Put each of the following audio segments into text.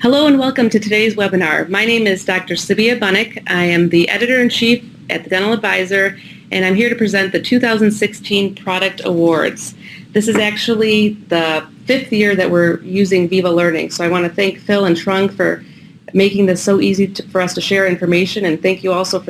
Hello and welcome to today's webinar. My name is Dr. Sabia Bunnick. I am the Editor-in-Chief at the Dental Advisor, and I'm here to present the 2016 Product Awards. This is actually the 5th year that we're using Viva Learning, so I want to thank Phil and Trung for making this so easy for us to share information, and thank you also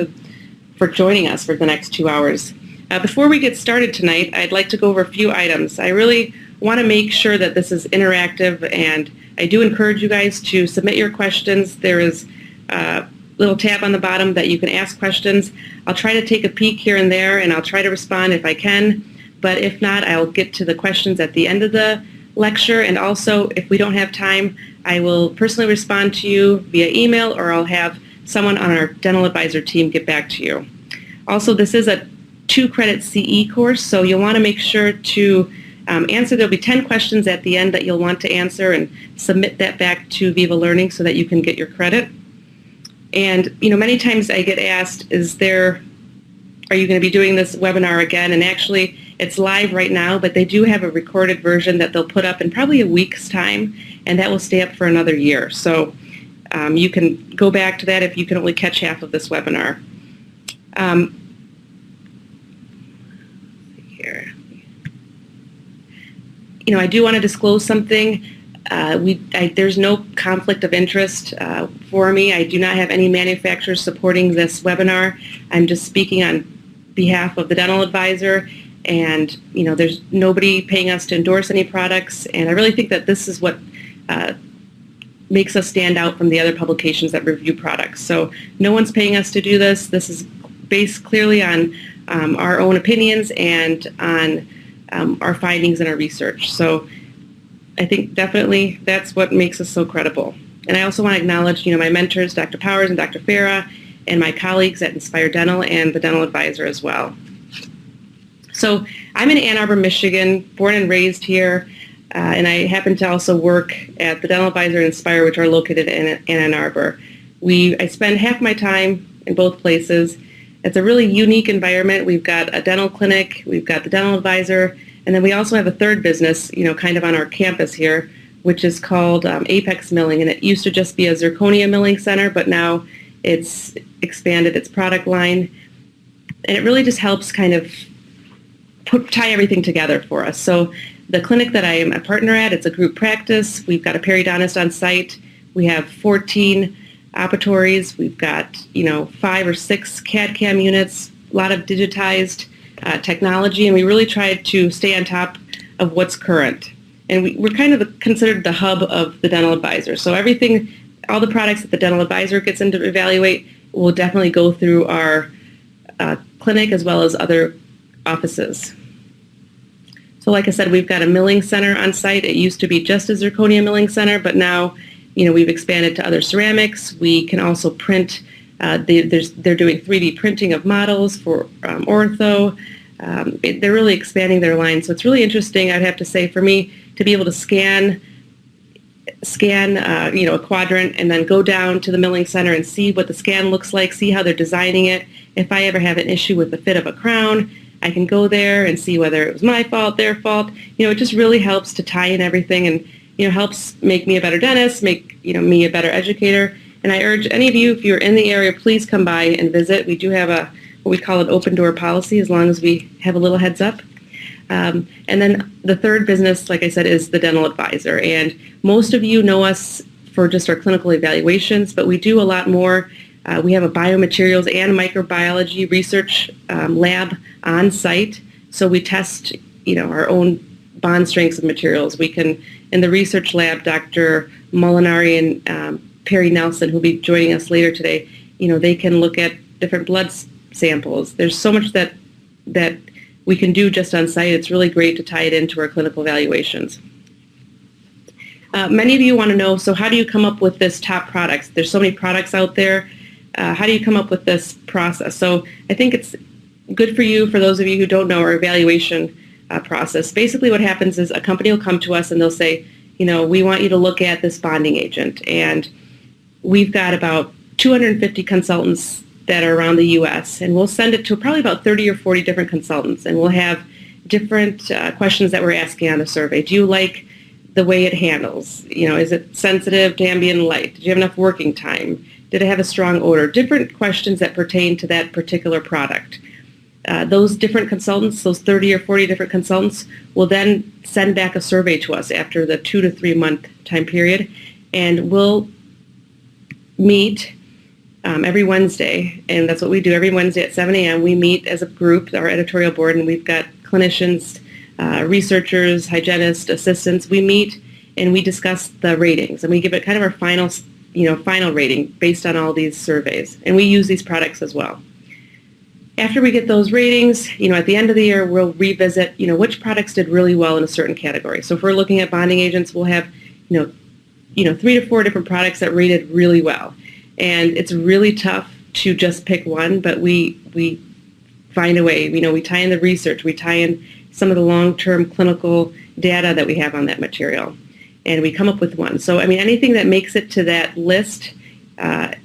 for joining us for the next 2 hours. Before we get started tonight, I'd like to go over a few items. I really want to make sure that this is interactive, and I do encourage you guys to submit your questions. There is a little tab on the bottom that you can ask questions. I'll try to take a peek here and there, and I'll try to respond if I can, but if not, I'll get to the questions at the end of the lecture, and also if we don't have time, I will personally respond to you via email, or I'll have someone on our Dental Advisor team get back to you. Also, this is a 2-credit CE course, so you'll want to make sure to answer. There'll be 10 questions at the end that you'll want to answer and submit that back to Viva Learning so that you can get your credit. And many times I get asked, are you going to be doing this webinar again? And actually, it's live right now, but they do have a recorded version that they'll put up in probably a week's time, and that will stay up for another year. So you can go back to that if you can only catch half of this webinar. I do want to disclose something. There's no conflict of interest for me. I do not have any manufacturers supporting this webinar. I'm just speaking on behalf of the Dental Advisor, and there's nobody paying us to endorse any products, and I really think that this is what makes us stand out from the other publications that review products. So no one's paying us to do this. This is based clearly on our own opinions and on our findings and our research. So I think definitely that's what makes us so credible. And I also want to acknowledge, my mentors, Dr. Powers and Dr. Farah, and my colleagues at Inspire Dental and the Dental Advisor as well. So I'm in Ann Arbor, Michigan, born and raised here, and I happen to also work at the Dental Advisor and Inspire, which are located in Ann Arbor. I spend half my time in both places. It's a really unique environment. We've got a dental clinic, we've got the Dental Advisor, and then we also have a third business, kind of on our campus here, which is called Apex Milling, and it used to just be a zirconia milling center, but now it's expanded its product line, and it really just helps kind of tie everything together for us. So the clinic that I am a partner at, it's a group practice. We've got a periodontist on site. We have 14 operatories. We've got 5 or 6 CAD/CAM units, a lot of digitized technology, and we really try to stay on top of what's current. And we're kind of considered the hub of the Dental Advisor. So everything, all the products that the Dental Advisor gets in to evaluate will definitely go through our clinic as well as other offices. So like I said, we've got a milling center on site. It used to be just a zirconia milling center, but now we've expanded to other ceramics. We can also print. They're doing 3D printing of models for ortho. They're really expanding their line. So it's really interesting, I'd have to say, for me to be able to scan a quadrant and then go down to the milling center and see what the scan looks like, see how they're designing it. If I ever have an issue with the fit of a crown, I can go there and see whether it was my fault, their fault. It just really helps to tie in everything, and helps make me a better dentist, make me a better educator. And I urge any of you, if you're in the area, please come by and visit. We do have what we call an open door policy, as long as we have a little heads up. And then the third business, like I said, is the Dental Advisor. And most of you know us for just our clinical evaluations, but we do a lot more. We have a biomaterials and microbiology research lab on site. So we test, our own bond strengths of materials. We can, in the research lab, Dr. Molinari and Perry Nelson, who'll be joining us later today, they can look at different blood samples. There's so much that we can do just on site. It's really great to tie it into our clinical evaluations. Many of you want to know, so how do you come up with this top products? There's so many products out there. How do you come up with this process? So I think it's good for you, for those of you who don't know our evaluation process. Basically what happens is a company will come to us and they'll say, we want you to look at this bonding agent. And we've got about 250 consultants that are around the U.S. and we'll send it to probably about 30 or 40 different consultants, and we'll have different questions that we're asking on the survey. Do you like the way it handles. Is it sensitive to ambient light? Did you have enough working time? Did it have a strong odor? Different questions that pertain to that particular product. Those different consultants, those 30 or 40 different consultants, will then send back a survey to us after the 2 to 3 month time period, and we'll meet every Wednesday, and that's what we do every Wednesday at 7 a.m. We meet as a group, our editorial board, and we've got clinicians, researchers, hygienists, assistants. We meet and we discuss the ratings, and we give it kind of our final rating based on all these surveys, and we use these products as well. After we get those ratings, at the end of the year, we'll revisit, which products did really well in a certain category. So if we're looking at bonding agents, we'll have, 3 to 4 different products that rated really well. And it's really tough to just pick one, but we find a way. We tie in the research, we tie in some of the long-term clinical data that we have on that material, and we come up with one. So, anything that makes it to that list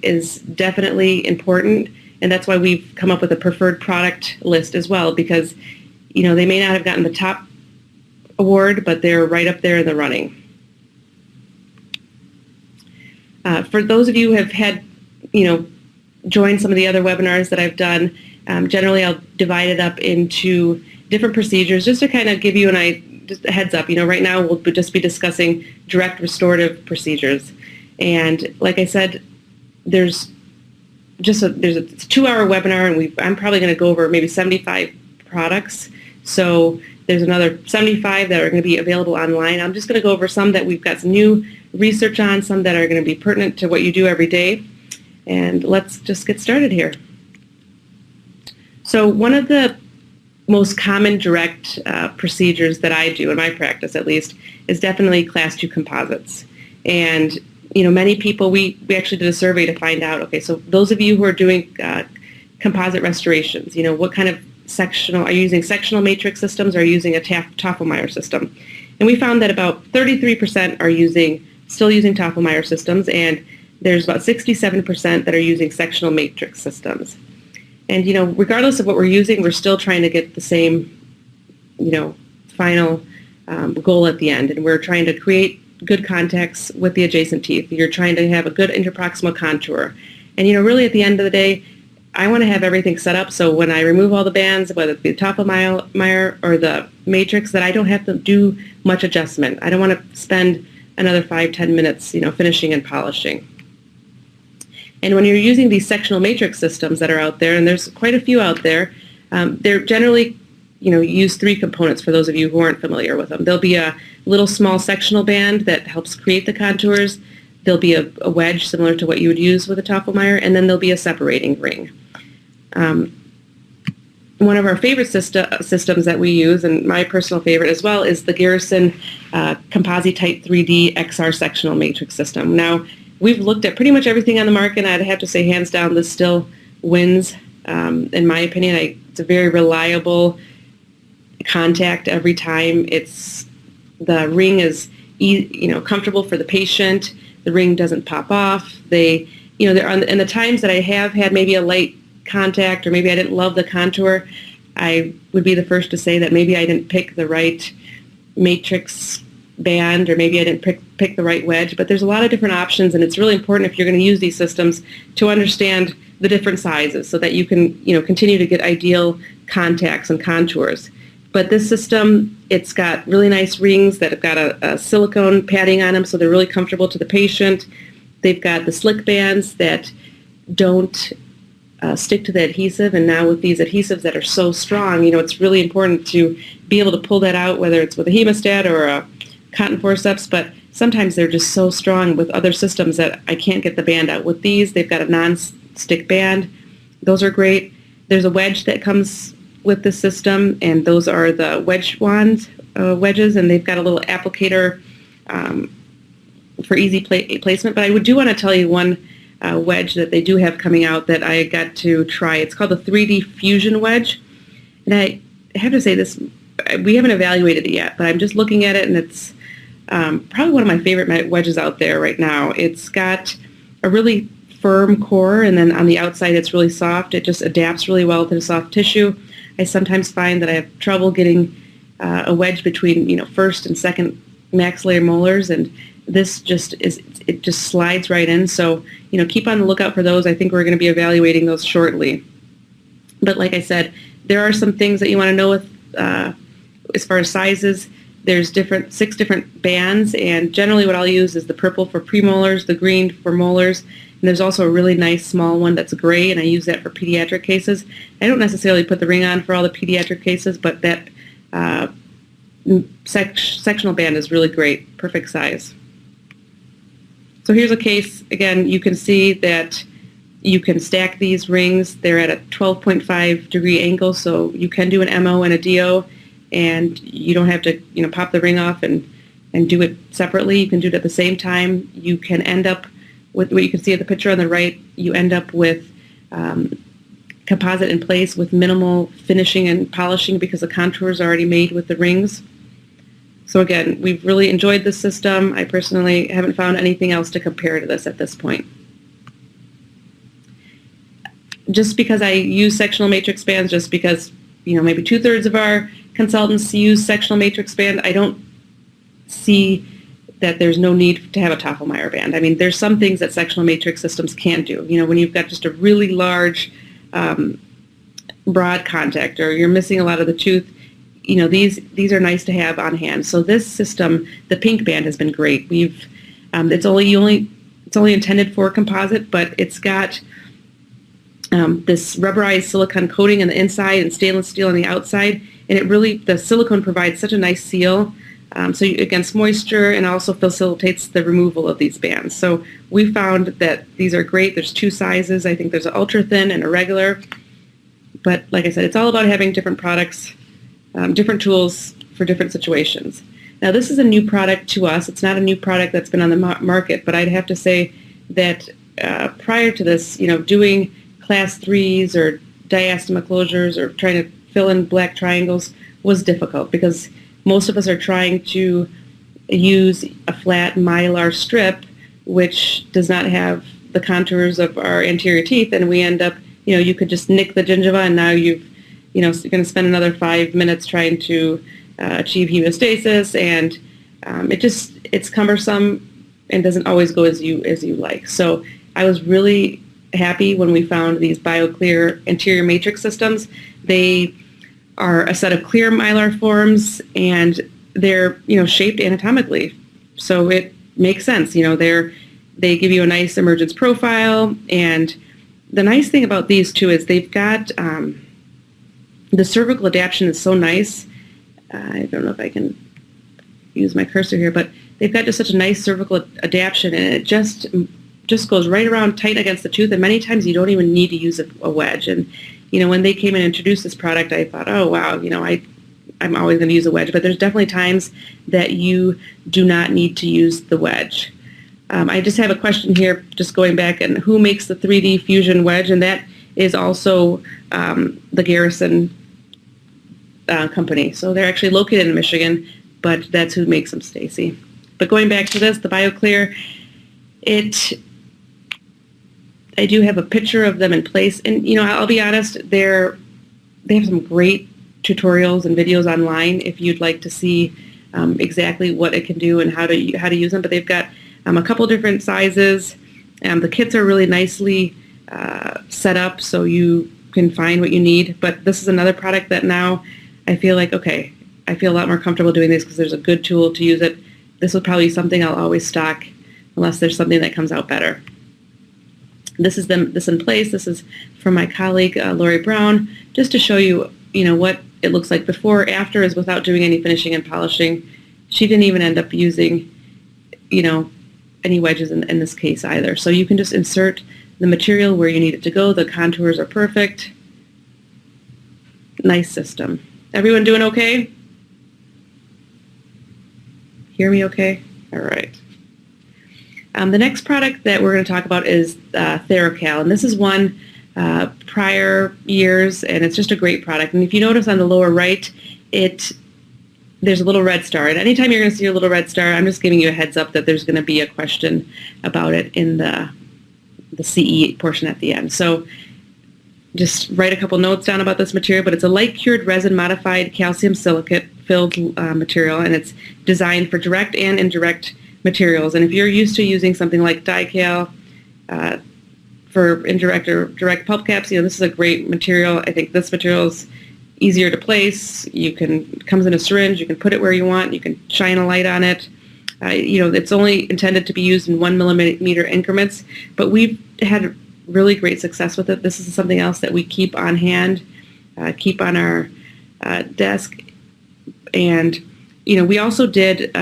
is definitely important, and that's why we've come up with a preferred product list as well, because, they may not have gotten the top award, but they're right up there in the running. For those of you who have had, joined some of the other webinars that I've done, generally I'll divide it up into different procedures just to kind of give you just a heads up. Right now we'll just be discussing direct restorative procedures. And like I said, there's a 2-hour webinar, and I'm probably going to go over maybe 75 products. So there's another 75 that are going to be available online. I'm just going to go over some that we've got some new research on, some that are going to be pertinent to what you do every day. And let's just get started here. So one of the most common direct procedures that I do in my practice, at least, is definitely Class 2 composites. And many people, we actually did a survey to find out, okay, so those of you who are doing composite restorations, what kind of are you using sectional matrix systems, or are you using a Toffel-Meyer system? And we found that about 33% are still using Toffel-Meyer systems, and there's about 67% that are using sectional matrix systems. And, regardless of what we're using, we're still trying to get the same, final goal at the end. And we're trying to create good contacts with the adjacent teeth. You're trying to have a good interproximal contour. And, really at the end of the day, I want to have everything set up so when I remove all the bands, whether it be the Toffel-Meyer or the matrix, that I don't have to do much adjustment. I don't want to spend another 5-10 minutes, finishing and polishing. And when you're using these sectional matrix systems that are out there, and there's quite a few out there, they're generally, use 3 components for those of you who aren't familiar with them. There'll be a little small sectional band that helps create the contours. There'll be a wedge similar to what you would use with a Toffel-Meyer, and then there'll be a separating ring. One of our favorite systems that we use, and my personal favorite as well, is the Garrison Compositite 3D XR sectional matrix system. Now, we've looked at pretty much everything on the market, and I'd have to say hands down this still wins. In my opinion, it's a very reliable contact every time. The ring is comfortable for the patient. The ring doesn't pop off. And the times that I have had maybe a light contact, or maybe I didn't love the contour, I would be the first to say that maybe I didn't pick the right matrix band, or maybe I didn't pick the right wedge. But there's a lot of different options, and it's really important if you're going to use these systems to understand the different sizes so that you can continue to get ideal contacts and contours. But this system, it's got really nice rings that have got a silicone padding on them, so they're really comfortable to the patient. They've got the slick bands that don't stick to the adhesive, and now with these adhesives that are so strong, it's really important to be able to pull that out, whether it's with a hemostat or a cotton forceps, but sometimes they're just so strong with other systems that I can't get the band out. With these, they've got a non-stick band. Those are great. There's a wedge that comes with the system, and those are the wedge wands, wedges, and they've got a little applicator for easy placement. But I do want to tell you one wedge that they do have coming out that I got to try. It's called the 3D Fusion wedge, and I have to say this, we haven't evaluated it yet, but I'm just looking at it, and it's probably one of my favorite wedges out there right now. It's got a really firm core, and then on the outside it's really soft. It just adapts really well to the soft tissue. I sometimes find that I have trouble getting a wedge between first and second maxillary molars, and this just it just slides right in. So, keep on the lookout for those. I think we're going to be evaluating those shortly. But like I said, there are some things that you want to know with as far as sizes. There's 6 different bands, and generally what I'll use is the purple for premolars, the green for molars, and there's also a really nice small one that's gray, and I use that for pediatric cases. I don't necessarily put the ring on for all the pediatric cases, but that sectional band is really great, perfect size. So here's a case. Again, you can see that you can stack these rings. They're at a 12.5 degree angle, so you can do an MO and a DO, and you don't have to pop the ring off and do it separately. You can do it at the same time. You can end up with what you can see at the picture on the right. You end up with composite in place with minimal finishing and polishing because the contours are already made with the rings. So again, we've really enjoyed this system. I personally haven't found anything else to compare to this at this point. Just because I use sectional matrix bands, just because maybe 2/3 of our consultants use sectional matrix band, I don't see that there's no need to have a Toffelmeier band. I mean, there's some things that sectional matrix systems can do. When you've got just a really large broad contact, or you're missing a lot of the tooth, these are nice to have on hand. So this system, the pink band, has been great. It's only intended for composite, but it's got this rubberized silicone coating on the inside and stainless steel on the outside, and the silicone provides such a nice seal against moisture, and also facilitates the removal of these bands. So we found that these are great. There's 2 sizes. I think there's an ultra thin and a regular, but like I said, it's all about having different products, different tools for different situations. Now, this is a new product to us. It's not a new product that's been on the market, but I'd have to say that prior to this, doing class 3s or diastema closures or trying to fill in black triangles was difficult, because most of us are trying to use a flat mylar strip which does not have the contours of our anterior teeth, and we end up, you could just nick the gingiva, and now you're going to spend another 5 minutes trying to achieve hemostasis, and it's cumbersome and doesn't always go as you like. So I was really happy when we found these BioClear anterior matrix systems. They are a set of clear mylar forms, and they're shaped anatomically, so it makes sense. They give you a nice emergence profile, and the nice thing about these too is they've got the cervical adaptation is so nice. I don't know if I can use my cursor here, but they've got just such a nice cervical adaptation, and it just goes right around tight against the tooth, and many times you don't even need to use a wedge. And when they came and introduced this product, I thought, oh wow, I'm always going to use a wedge, but there's definitely times that you do not need to use the wedge. I just have a question here, just going back, and who makes the 3D Fusion wedge? And that is also the Garrison company. So they're actually located in Michigan, but that's who makes them, Stacy. But going back to this, the BioClear, I do have a picture of them in place, and I'll be honest, they have some great tutorials and videos online if you'd like to see exactly what it can do and how to use them. But they've got a couple different sizes. The kits are really nicely set up so you can find what you need. But this is another product that now I feel like, okay, I feel a lot more comfortable doing this because there's a good tool to use it. This will probably be something I'll always stock unless there's something that comes out better. This is this in place. This is from my colleague, Lori Brown, just to show you, what it looks like before. After is without doing any finishing and polishing. She didn't even end up using, any wedges in this case either. So you can just insert the material where you need it to go. The contours are perfect. Nice system. Everyone doing okay? Hear me okay? All right. The next product that we're going to talk about is TheraCal, and this is one prior years, and it's just a great product. And if you notice on the lower right, there's a little red star, and anytime you're going to see a little red star, I'm just giving you a heads up that there's going to be a question about it in the CE portion at the end. So just write a couple notes down about this material, but it's a light-cured resin-modified calcium silicate filled material, and it's designed for direct and indirect materials. And if you're used to using something like DiCal for indirect or direct pulp caps, this is a great material. I think this material is easier to place. It comes in a syringe. You can put it where you want. You can shine a light on it. It's only intended to be used in 1 millimeter increments, but we've had really great success with it. This is something else that we keep on hand, keep on our desk. And, we also did,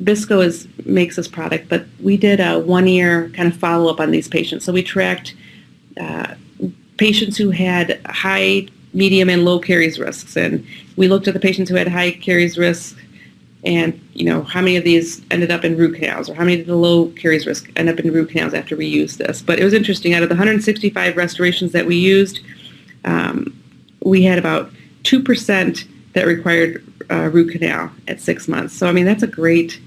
Bisco makes this product, but we did a 1-year kind of follow-up on these patients. So we tracked patients who had high, medium, and low caries risks. And we looked at the patients who had high caries risks and, how many of these ended up in root canals, or how many of the low caries risk end up in root canals after we used this. But it was interesting. Out of the 165 restorations that we used, we had about 2% that required root canal at 6 months. So, that's a great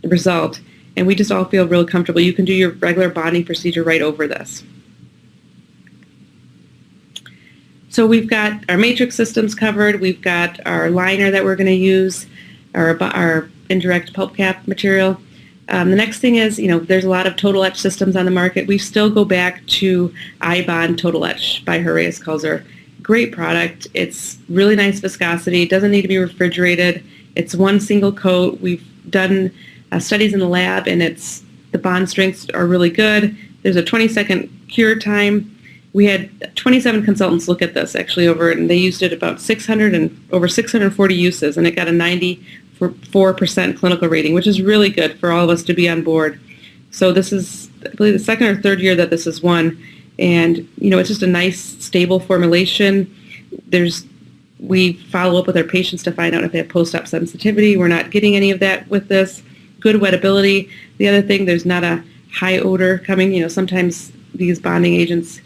result. And we just all feel real comfortable. You can do your regular bonding procedure right over this. So we've got our matrix systems covered. We've got our liner that we're going to use, our indirect pulp cap material. The next thing is, there's a lot of total etch systems on the market. We still go back to iBond Total Etch by Heraeus Kulzer. Great product. It's really nice viscosity. It doesn't need to be refrigerated. It's one single coat. We've done studies in the lab, and the bond strengths are really good. There's a 20-second cure time. We had 27 consultants look at this actually and they used it about 640 uses, and it got a 94% clinical rating, which is really good for all of us to be on board. So this is, I believe, the second or third year that this has won, and it's just a nice, stable formulation. We follow up with our patients to find out if they have post-op sensitivity. We're not getting any of that with this. Good wettability. The other thing, there's not a high odor coming. Sometimes these bonding agents,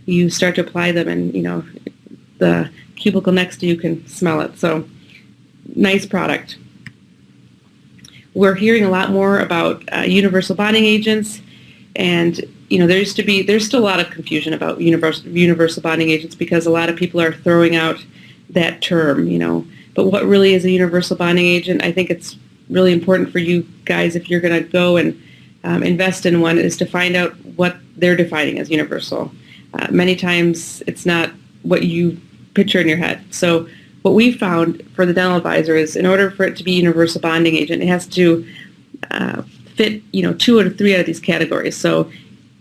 you start to apply them and, the cubicle next to you can smell it. So nice product. We're hearing a lot more about universal bonding agents, and, there's still a lot of confusion about universal bonding agents because a lot of people are throwing out that term, But what really is a universal bonding agent? I think it's really important for you guys, if you're going to go and invest in one, is to find out what they're defining as universal. Many times it's not what you picture in your head. So what we found for the Dental Advisor is, in order for it to be a universal bonding agent, it has to fit 2 or 3 out of these categories. So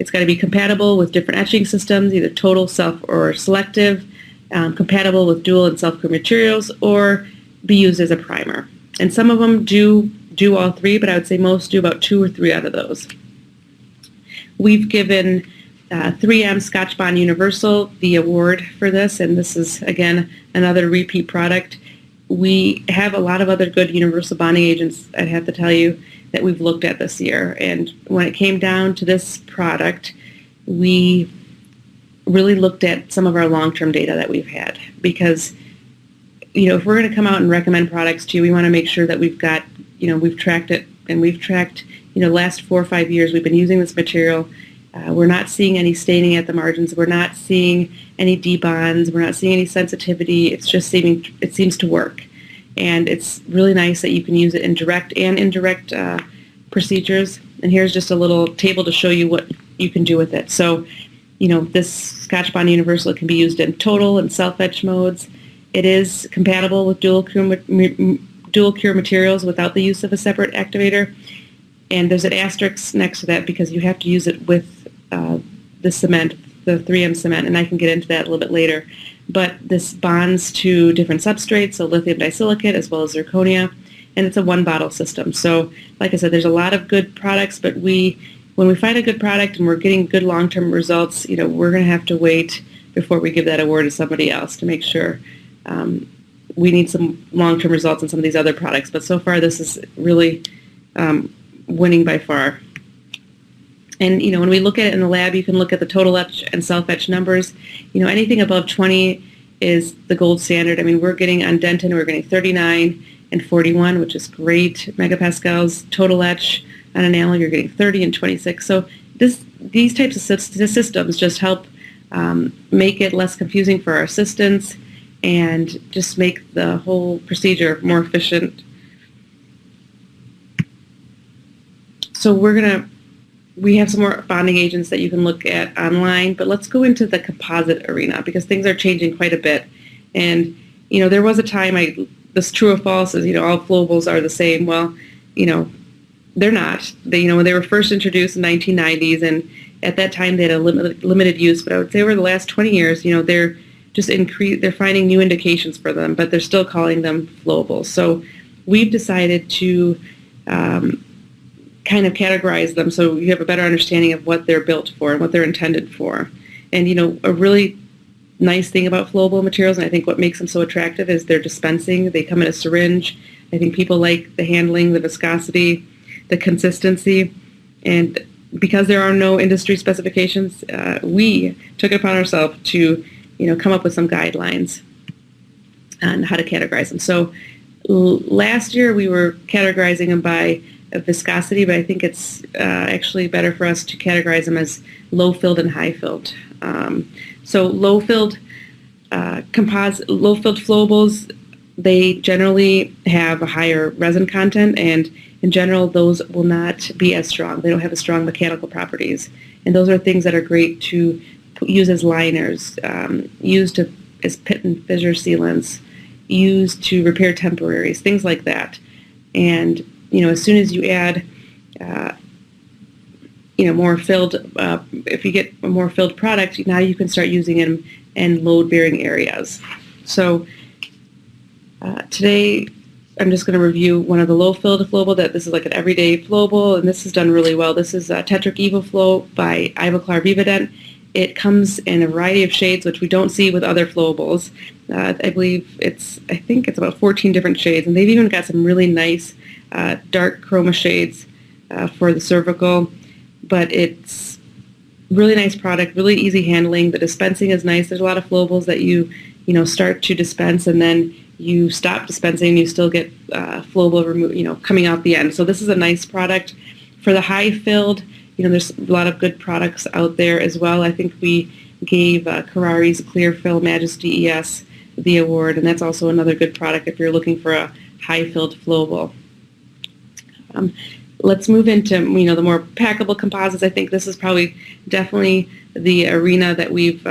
it's got to be compatible with different etching systems, either total, self, or selective, compatible with dual and self-cure materials, or be used as a primer. And some of them do all 3, but I would say most do about 2 or 3 out of those. We've given 3M Scotch Bond Universal the award for this, and this is, again, another repeat product. We have a lot of other good universal bonding agents, I'd have to tell you, that we've looked at this year. And when it came down to this product, we really looked at some of our long-term data that we've had, because if we're going to come out and recommend products to you, we want to make sure that we've got, we've tracked it, and we've tracked, the last 4 or 5 years we've been using this material. We're not seeing any staining at the margins. We're not seeing any debonds. We're not seeing any sensitivity. It's just it seems to work. And it's really nice that you can use it in direct and indirect procedures. And here's just a little table to show you what you can do with it. So, this Scotch Bond Universal can be used in total and self-etch modes. It is compatible with dual cure materials without the use of a separate activator. And there's an asterisk next to that because you have to use it with the cement, the 3M cement, and I can get into that a little bit later. But this bonds to different substrates, so lithium disilicate as well as zirconia, and it's a one-bottle system. So, like I said, there's a lot of good products, but when we find a good product and we're getting good long-term results, we're going to have to wait before we give that award to somebody else to make sure. We need some long-term results in some of these other products, but so far this is really winning by far. And, when we look at it in the lab, you can look at the total etch and self-etch numbers. Anything above 20 is the gold standard. I mean, we're getting on Denton, we're getting 39 and 41, which is great megapascals. Total etch on enamel, you're getting 30 and 26. So these types of systems just help make it less confusing for our assistants and just make the whole procedure more efficient. So we have some more bonding agents that you can look at online, but let's go into the composite arena because things are changing quite a bit. And, there was a time this true or false is, all flowables are the same. Well, they're not. When they were first introduced in the 1990s, and at that time they had a limited use, but I would say over the last 20 years, they're just they're finding new indications for them, but they're still calling them flowables. So we've decided to kind of categorize them so you have a better understanding of what they're built for and what they're intended for. And, a really nice thing about flowable materials, and I think what makes them so attractive, is their dispensing. They come in a syringe. I think people like the handling, the viscosity, the consistency, and because there are no industry specifications, we took it upon ourselves to, come up with some guidelines on how to categorize them. So last year we were categorizing them by viscosity, but I think it's actually better for us to categorize them as low-filled and high-filled. So low-filled flowables, they generally have a higher resin content, and in general, those will not be as strong. They don't have as strong mechanical properties. And those are things that are great to use as liners, used as pit and fissure sealants, used to repair temporaries, things like that. And, as soon as you add, more filled, if you get a more filled product, now you can start using them in load-bearing areas. So today, I'm just going to review one of the low-filled flowable. This is like an everyday flowable, and this is done really well. This is Tetric EvoFlow by Ivoclar Vivadent. It comes in a variety of shades, which we don't see with other flowables. I think it's about 14 different shades, and they've even got some really nice dark chroma shades for the cervical. But it's really nice product, really easy handling. The dispensing is nice. There's a lot of flowables that you start to dispense and then you stop dispensing and you still get flowable coming out the end. So this is a nice product. For the high filled, there's a lot of good products out there as well. I think we gave Kurary's Clear Fill Majesty ES the award, and that's also another good product if you're looking for a high filled flowable. Let's move into the more packable composites. I think this is probably definitely the arena that we've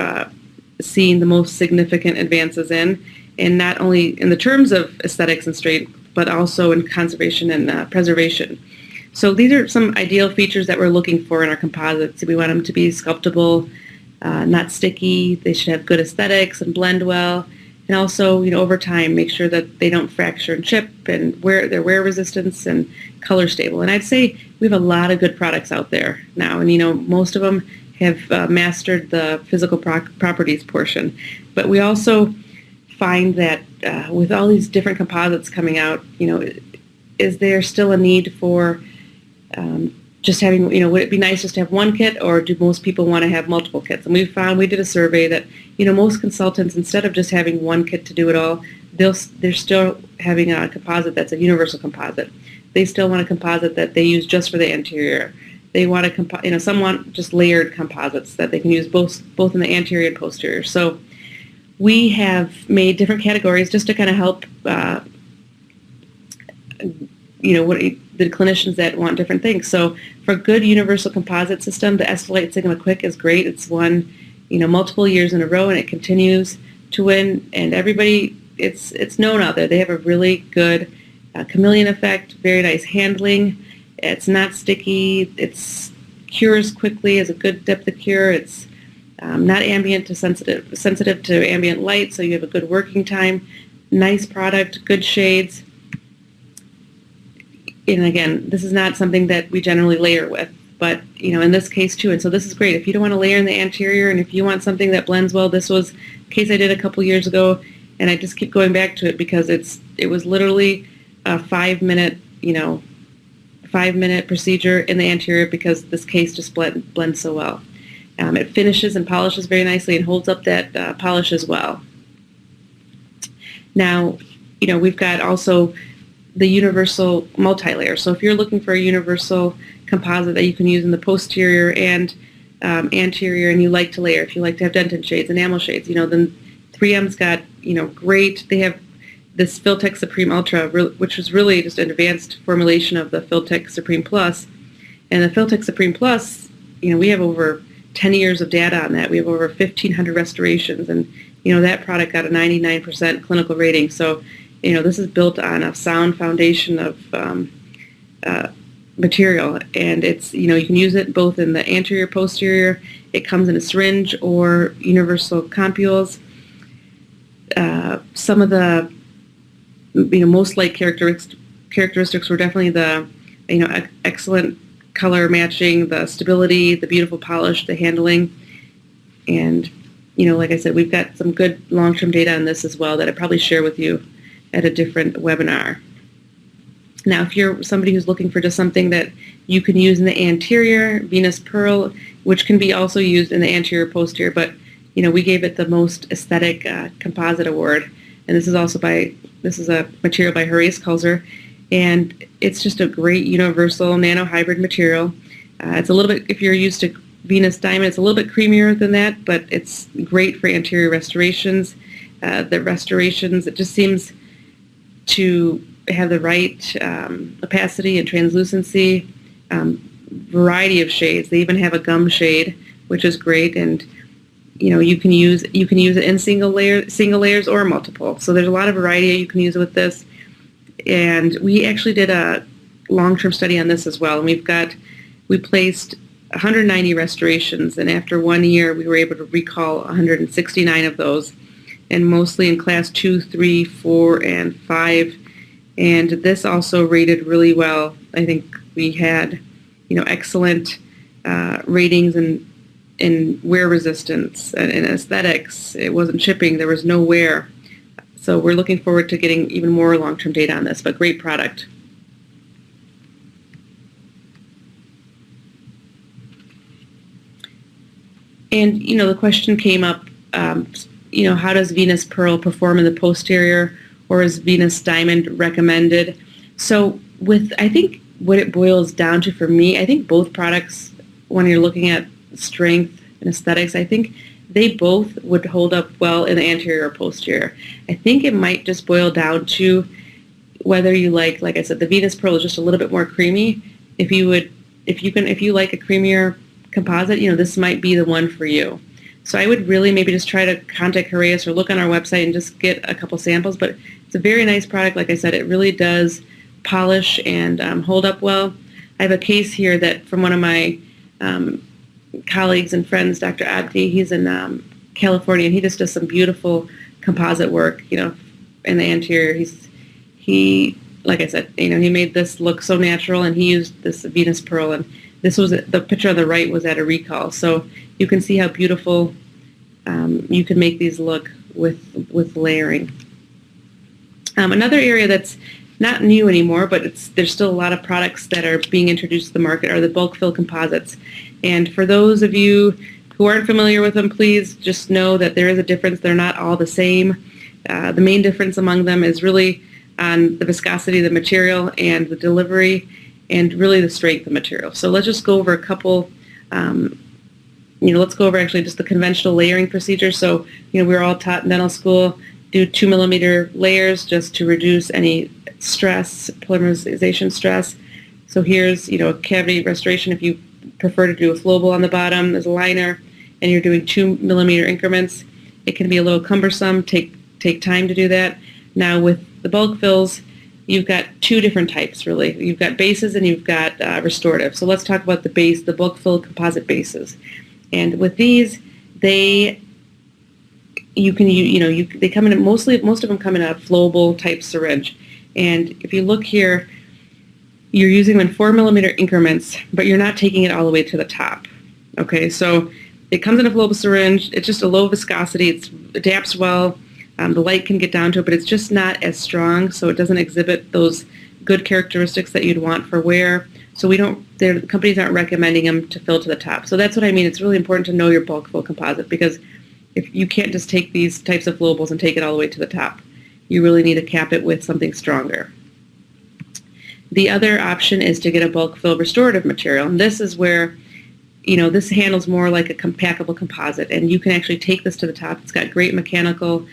seen the most significant advances in, and not only in the terms of aesthetics and strength, but also in conservation and preservation. So these are some ideal features that we're looking for in our composites. We want them to be sculptable, not sticky. They should have good aesthetics and blend well. And also, over time, make sure that they don't fracture and chip, and they're wear resistance and color stable. And I'd say we have a lot of good products out there now, and most of them have mastered the physical properties portion. But we also find that with all these different composites coming out, is there still a need for just having, would it be nice just to have one kit, or do most people want to have multiple kits? And we did a survey that, most consultants, instead of just having one kit to do it all, they're still having a composite that's a universal composite. They still want a composite that they use just for the anterior. They want some want just layered composites that they can use both in the anterior and posterior. So we have made different categories just to kind of help the clinicians that want different things. So for a good universal composite system, the Esthylite Sigma Quick is great. It's won, multiple years in a row, and it continues to win. And everybody, it's known out there. They have a really good chameleon effect, very nice handling. It's not sticky. It cures quickly, has a good depth of cure. It's not ambient to sensitive to ambient light, so you have a good working time. Nice product, good shades. And again, this is not something that we generally layer with, but in this case too. And so this is great if you don't want to layer in the anterior, and if you want something that blends well. This was a case I did a couple years ago, and I just keep going back to it because it was literally a 5-minute procedure in the anterior because this case just blends so well. It finishes and polishes very nicely and holds up that polish as well. Now, we've got also the universal multi-layer. So if you're looking for a universal composite that you can use in the posterior and anterior, and you like to layer, if you like to have dentin shades, enamel shades, then 3M's got great. They have this Filtek Supreme Ultra, which was really just an advanced formulation of the Filtek Supreme Plus. And the Filtek Supreme Plus, we have over 10 years of data on that. We have over 1,500 restorations, and that product got a 99% clinical rating. So, this is built on a sound foundation of material, and it's you can use it both in the anterior, posterior. It comes in a syringe or universal compules. Some of the most liked characteristics were definitely the excellent color matching, the stability, the beautiful polish, the handling, and like I said, we've got some good long-term data on this as well that I'd probably share with you at a different webinar. Now, if you're somebody who's looking for just something that you can use in the anterior, Venus Pearl, which can be also used in the anterior, posterior, but we gave it the most aesthetic composite award, and this is a material by Horace Kulzer, and it's just a great universal nano-hybrid material. It's a little bit, if you're used to Venus Diamond, it's a little bit creamier than that, but it's great for anterior restorations. The restorations, it just seems to have the right opacity and translucency, variety of shades. They even have a gum shade, which is great, and you can use it in single layers or multiple. So there's a lot of variety you can use with this. And we actually did a long-term study on this as well, and we placed 190 restorations, and after 1 year we were able to recall 169 of those, and mostly in class 2, 3, 4, and 5. And this also rated really well. I think we had excellent ratings in wear resistance and aesthetics. It wasn't chipping. There was no wear. So we're looking forward to getting even more long-term data on this, but great product. And, the question came up, how does Venus Pearl perform in the posterior, or is Venus Diamond recommended? So I think what it boils down to for me, I think both products, when you're looking at strength and aesthetics, I think they both would hold up well in the anterior or posterior. I think it might just boil down to whether you like I said, the Venus Pearl is just a little bit more creamy. If you like a creamier composite, this might be the one for you. So I would really maybe just try to contact Heraeus or look on our website and just get a couple samples. But it's a very nice product. Like I said, it really does polish and hold up well. I have a case here that from one of my colleagues and friends, Dr. Abdi. He's in California, and he just does some beautiful composite work, in the anterior. He, like I said, he made this look so natural, and he used this Venus Pearl, and this was, the picture on the right was at a recall. So you can see how beautiful you can make these look with layering. Another area that's not new anymore, but there's still a lot of products that are being introduced to the market are the bulk fill composites. And for those of you who aren't familiar with them, please just know that there is a difference. They're not all the same. The main difference among them is really on the viscosity of the material and the delivery and really the strength of the material. So let's just go over a couple, let's go over actually just the conventional layering procedure. So, we're all taught in dental school, do 2 millimeter layers just to reduce any stress, polymerization stress. So here's, a cavity restoration. If you prefer to do a flowable on the bottom as a liner, and you're doing 2 millimeter increments, it can be a little cumbersome, take time to do that. Now with the bulk fills, you've got two different types really. You've got bases and you've got restorative. So let's talk about the base, the bulk fill composite bases. And with these, they come in most of them come in a flowable type syringe. And if you look here, you're using them in 4 millimeter increments, but you're not taking it all the way to the top. Okay, so it comes in a flowable syringe. It's just a low viscosity. It adapts well. The light can get down to it, but it's just not as strong, so it doesn't exhibit those good characteristics that you'd want for wear. So the companies aren't recommending them to fill to the top. So that's what I mean. It's really important to know your bulk fill composite, because if you can't just take these types of flowables and take it all the way to the top. You really need to cap it with something stronger. The other option is to get a bulk fill restorative material, and this is where this handles more like a packable composite, and you can actually take this to the top. It's got great mechanical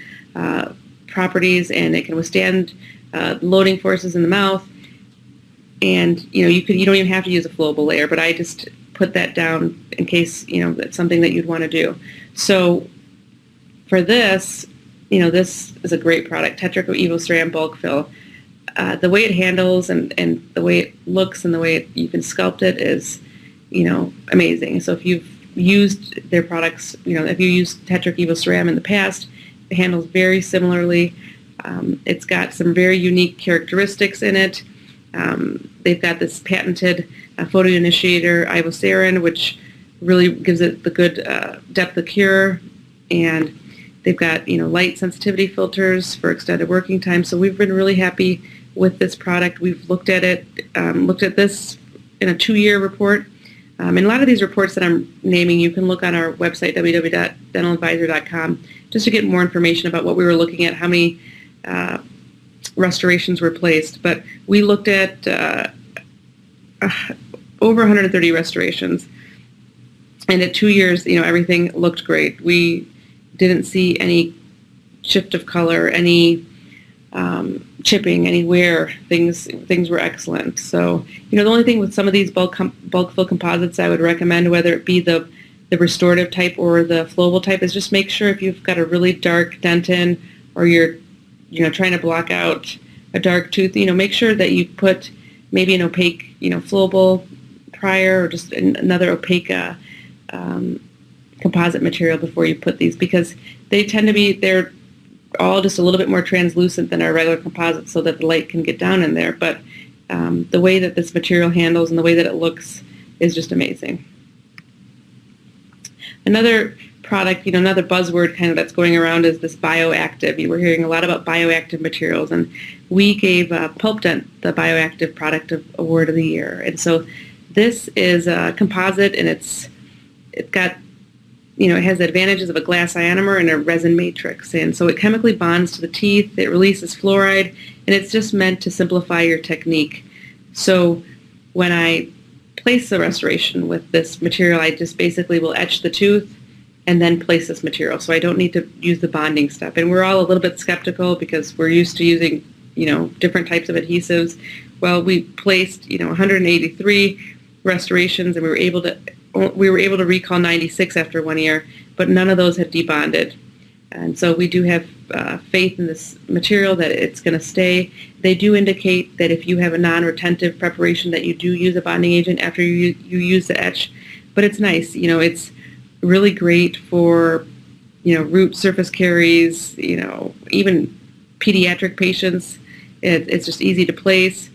properties, and it can withstand loading forces in the mouth. And you don't even have to use a flowable layer, but I just put that down in case that's something that you'd want to do. So for this, this is a great product, Tetric EvoCeram Bulk Fill. The way it handles and the way it looks and the way you can sculpt it is, amazing. So if you've used their products, if you used Tetric EvoCeram in the past, it handles very similarly. It's got some very unique characteristics in it. They've got this patented photoinitiator ivosiren, which really gives it the good depth of cure, and they've got light sensitivity filters for extended working time. So we've been really happy with this product. We've looked at it, looked at this in a 2-year report, and a lot of these reports that I'm naming you can look on our website, www.dentaladvisor.com, just to get more information about what we were looking at, how many restorations were placed. But we looked at over 130 restorations, and at 2 years, everything looked great. We didn't see any shift of color, any chipping, any wear. Things were excellent. So, the only thing with some of these bulk fill composites I would recommend, whether it be the restorative type or the flowable type, is just make sure if you've got a really dark dentin or you're trying to block out a dark tooth, make sure that you put maybe an opaque, flowable prior, or just another opaque composite material before you put these, because they're all just a little bit more translucent than our regular composites, so that the light can get down in there. But the way that this material handles and the way that it looks is just amazing. Another product, another buzzword kind of that's going around is this bioactive. We're hearing a lot about bioactive materials, and we gave PulpDent the Bioactive Product Award of the Year. And so this is a composite, and it's got, it has the advantages of a glass ionomer and a resin matrix. And so it chemically bonds to the teeth, it releases fluoride, and it's just meant to simplify your technique. So when I place the restoration with this material, I just basically will etch the tooth and then place this material. So I don't need to use the bonding step. And we're all a little bit skeptical because we're used to using, different types of adhesives. Well, we placed, 183 restorations, and we were able to recall 96 after 1 year, but none of those had debonded. And so we do have faith in this material that it's going to stay. They do indicate that if you have a non-retentive preparation, that you do use a bonding agent after you use the etch. But it's nice, it's really great for, root surface caries, even pediatric patients. It's just easy to place.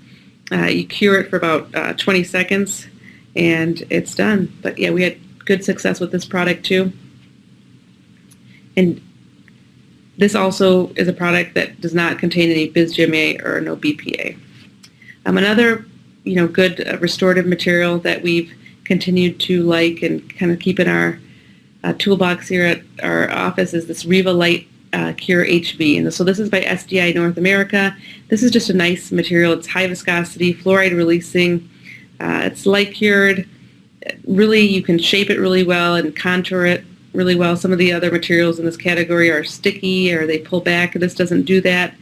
You cure it for about 20 seconds, and it's done. But yeah, we had good success with this product too. And this also is a product that does not contain any Bis-Gym or no BPA. Another, good restorative material that we've continued to like and kind of keep in our toolbox here at our office is this Riva Light Cure HV. And so this is by SDI North America. This is just a nice material. It's high viscosity, fluoride releasing. It's light cured. Really, you can shape it really well and contour it really well. Some of the other materials in this category are sticky or they pull back. This doesn't do that.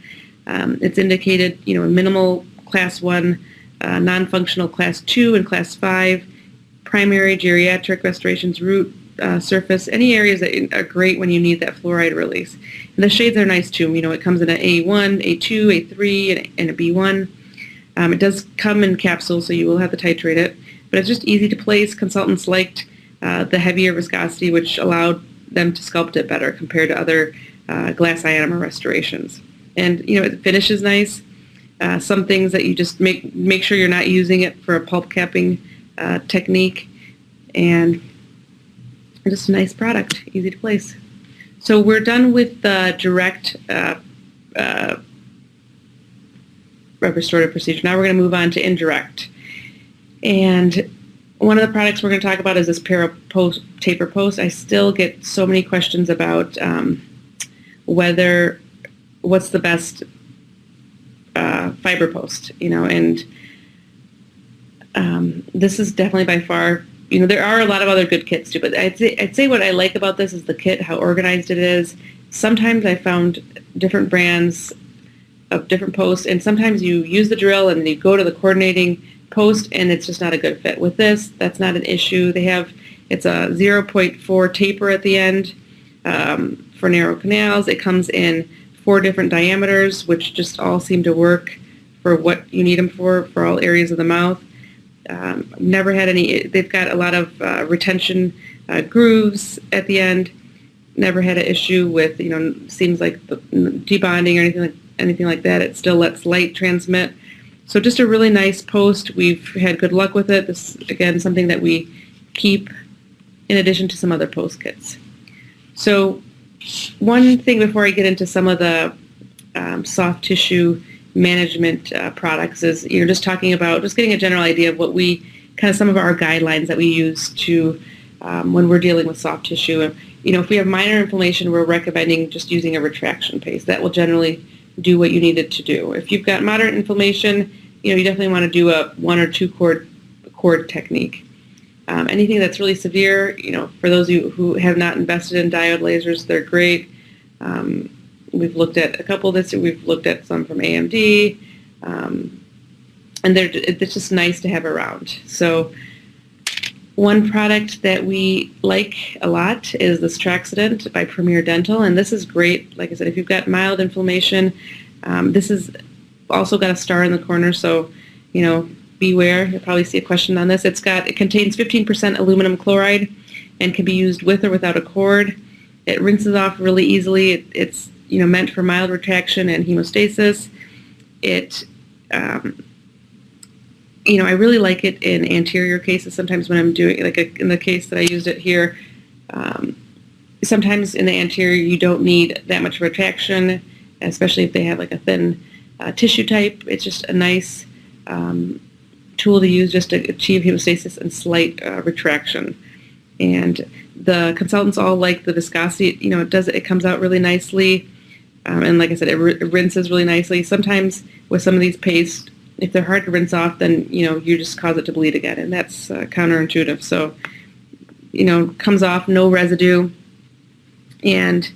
It's indicated, in minimal class 1, non-functional class 2, and class 5, primary, geriatric restorations, root, surface, any areas that are great when you need that fluoride release. And the shades are nice too. It comes in an A1, A2, A3, and a B1. It does come in capsules, so you will have to titrate it. But it's just easy to place. Consultants liked the heavier viscosity, which allowed them to sculpt it better compared to other glass ionomer restorations. And it finishes nice. Some things that you just make sure you're not using it for a pulp capping technique, and just a nice product, easy to place. So we're done with the direct restorative procedure. Now we're going to move on to indirect. And one of the products we're going to talk about is this Para-Post taper post. I still get so many questions about what's the best fiber post, and this is definitely by far, there are a lot of other good kits too, but I'd say what I like about this is the kit, how organized it is. Sometimes I found different brands of different posts, and sometimes you use the drill and you go to the coordinating post and it's just not a good fit. With this, that's not an issue. It's a 0.4 taper at the end for narrow canals. It comes in 4 different diameters, which just all seem to work for what you need them for all areas of the mouth. Never had any, they've got a lot of retention grooves at the end. Never had an issue with, seems like debonding or anything like that. It still lets light transmit. So just a really nice post. We've had good luck with it. This, again, something that we keep in addition to some other post kits. So one thing before I get into some of the soft tissue management products is, just talking about, just getting a general idea of what some of our guidelines that we use to when we're dealing with soft tissue. If we have minor inflammation, we're recommending just using a retraction paste. That will generally do what you need it to do. If you've got moderate inflammation, you definitely want to do a 1 or 2 cord technique. Anything that's really severe, for those of you who have not invested in diode lasers, they're great. We've looked at a couple this year. We've looked at some from AMD, and it's just nice to have around. So one product that we like a lot is this Traxident by Premier Dental, and this is great. Like I said, if you've got mild inflammation, this is also got a star in the corner, so beware. You'll probably see a question on this. It contains 15% aluminum chloride and can be used with or without a cord. It rinses off really easily. It's meant for mild retraction and hemostasis. I really like it in anterior cases. Sometimes when I'm doing, in the case that I used it here, sometimes in the anterior you don't need that much retraction, especially if they have a thin tissue type. It's just a nice tool to use just to achieve hemostasis and slight retraction. And the consultants all like the viscosity. It comes out really nicely. And like I said, it rinses really nicely. Sometimes with some of these pastes, if they're hard to rinse off, then, you just cause it to bleed again. And that's counterintuitive. So, comes off, no residue. And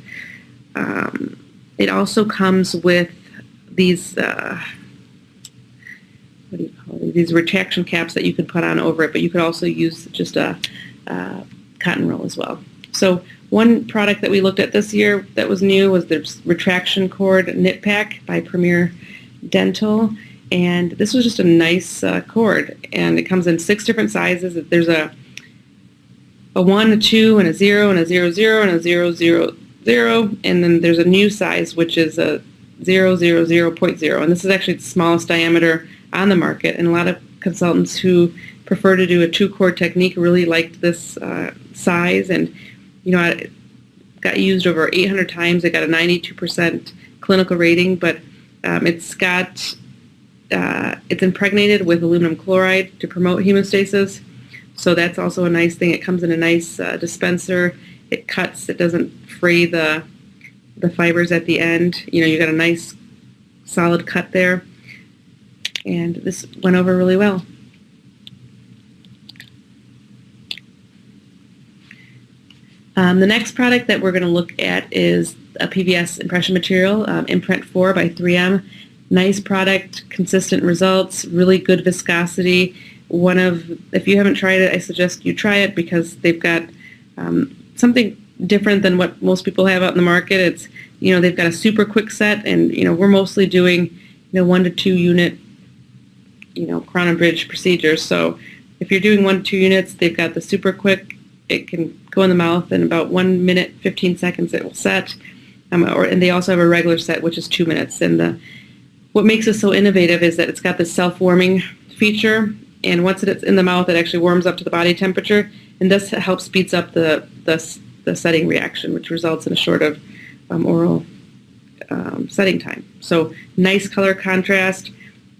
it also comes with these, these retraction caps that you could put on over it, but you could also use just a cotton roll as well. So one product that we looked at this year that was new was the retraction cord knit pack by Premier Dental, and this was just a nice cord, and it comes in 6 different sizes. There's a 1, a 2, and a 0, and a 0, 0, and a 0, 0, 0, and then there's a new size which is a 0, 0, 0.0, and this is actually the smallest diameter on the market, and a lot of consultants who prefer to do a 2-cord technique really liked this size, and it got used over 800 times. It got a 92% clinical rating, but it's impregnated with aluminum chloride to promote hemostasis, so that's also a nice thing. It comes in a nice dispenser. It cuts. It doesn't fray the fibers at the end. You got a nice solid cut there, and this went over really well. The next product that we're going to look at is a PVS impression material, Imprint 4 by 3M. Nice product, consistent results, really good viscosity. If you haven't tried it, I suggest you try it because they've got something different than what most people have out in the market. It's, they've got a super quick set, and, we're mostly doing, 1 to 2 unit, crown and bridge procedures. So if you're doing 1 to 2 units, they've got the super quick. It can go in the mouth in about 1 minute, 15 seconds it will set. And they also have a regular set, which is 2 minutes. And what makes this so innovative is that it's got this self-warming feature, and once it's in the mouth, it actually warms up to the body temperature, and this helps speeds up the setting reaction, which results in a short of oral setting time. So nice color contrast.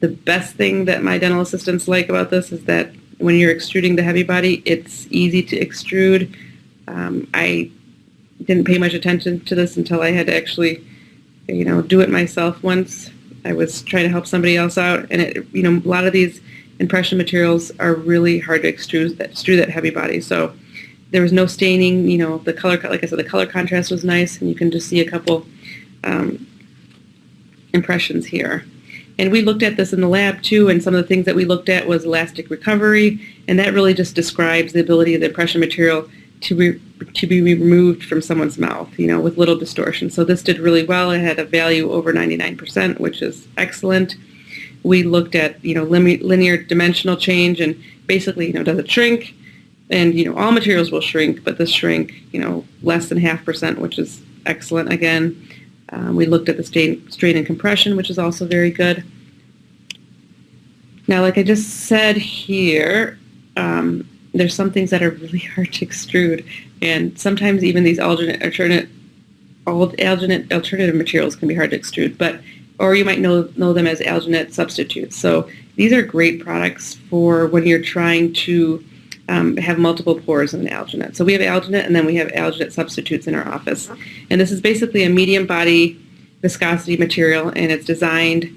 The best thing that my dental assistants like about this is that when you're extruding the heavy body, it's easy to extrude. I didn't pay much attention to this until I had to actually, do it myself once. I was trying to help somebody else out, and a lot of these impression materials are really hard to extrude that heavy body. So There was no staining. The color, like I said, the color contrast was nice, and you can just see a couple impressions here. And we looked at this in the lab too, and some of the things that we looked at was elastic recovery, and that really just describes the ability of the impression material to be removed from someone's mouth, with little distortion. So this did really well. It had a value over 99%, which is excellent. We looked at, linear dimensional change, and basically, does it shrink? And, all materials will shrink, but this shrink, less than 0.5%, which is excellent again. We looked at the strain and compression, which is also very good. Now, like I just said here, there's some things that are really hard to extrude, and sometimes even these alternative materials can be hard to extrude, or you might know them as alginate substitutes. So these are great products for when you're trying to have multiple pores in an alginate. So we have alginate, and then we have alginate substitutes in our office. And this is basically a medium body viscosity material, and it's designed,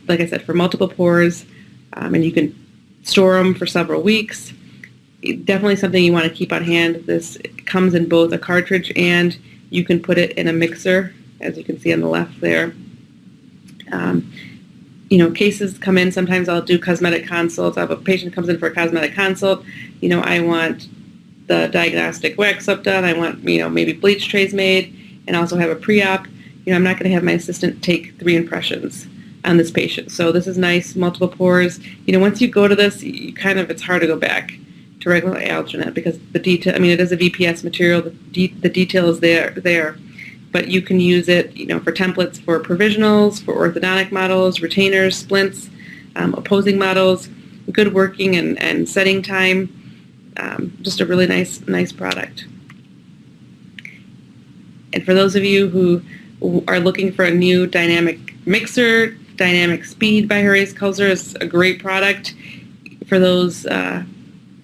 like I said, for multiple pores, and you can store them for several weeks. Definitely something you want to keep on hand. This comes in both a cartridge, and you can put it in a mixer, as you can see on the left there. Cases come in. Sometimes I'll do cosmetic consults. I have a patient comes in for a cosmetic consult. I want the diagnostic wax up done. I want, maybe bleach trays made, and also have a pre-op. I'm not going to have my assistant take 3 impressions on this patient. So this is nice, multiple pores. Once you go to this, it's hard to go back to regular alginate because the detail, it is a VPS material. The detail is there. But you can use it, for templates for provisionals, for orthodontic models, retainers, splints, opposing models, good working and setting time. Just a really nice product. And for those of you who are looking for a new dynamic mixer, Dynamic Speed by Horace Kulzer is a great product for those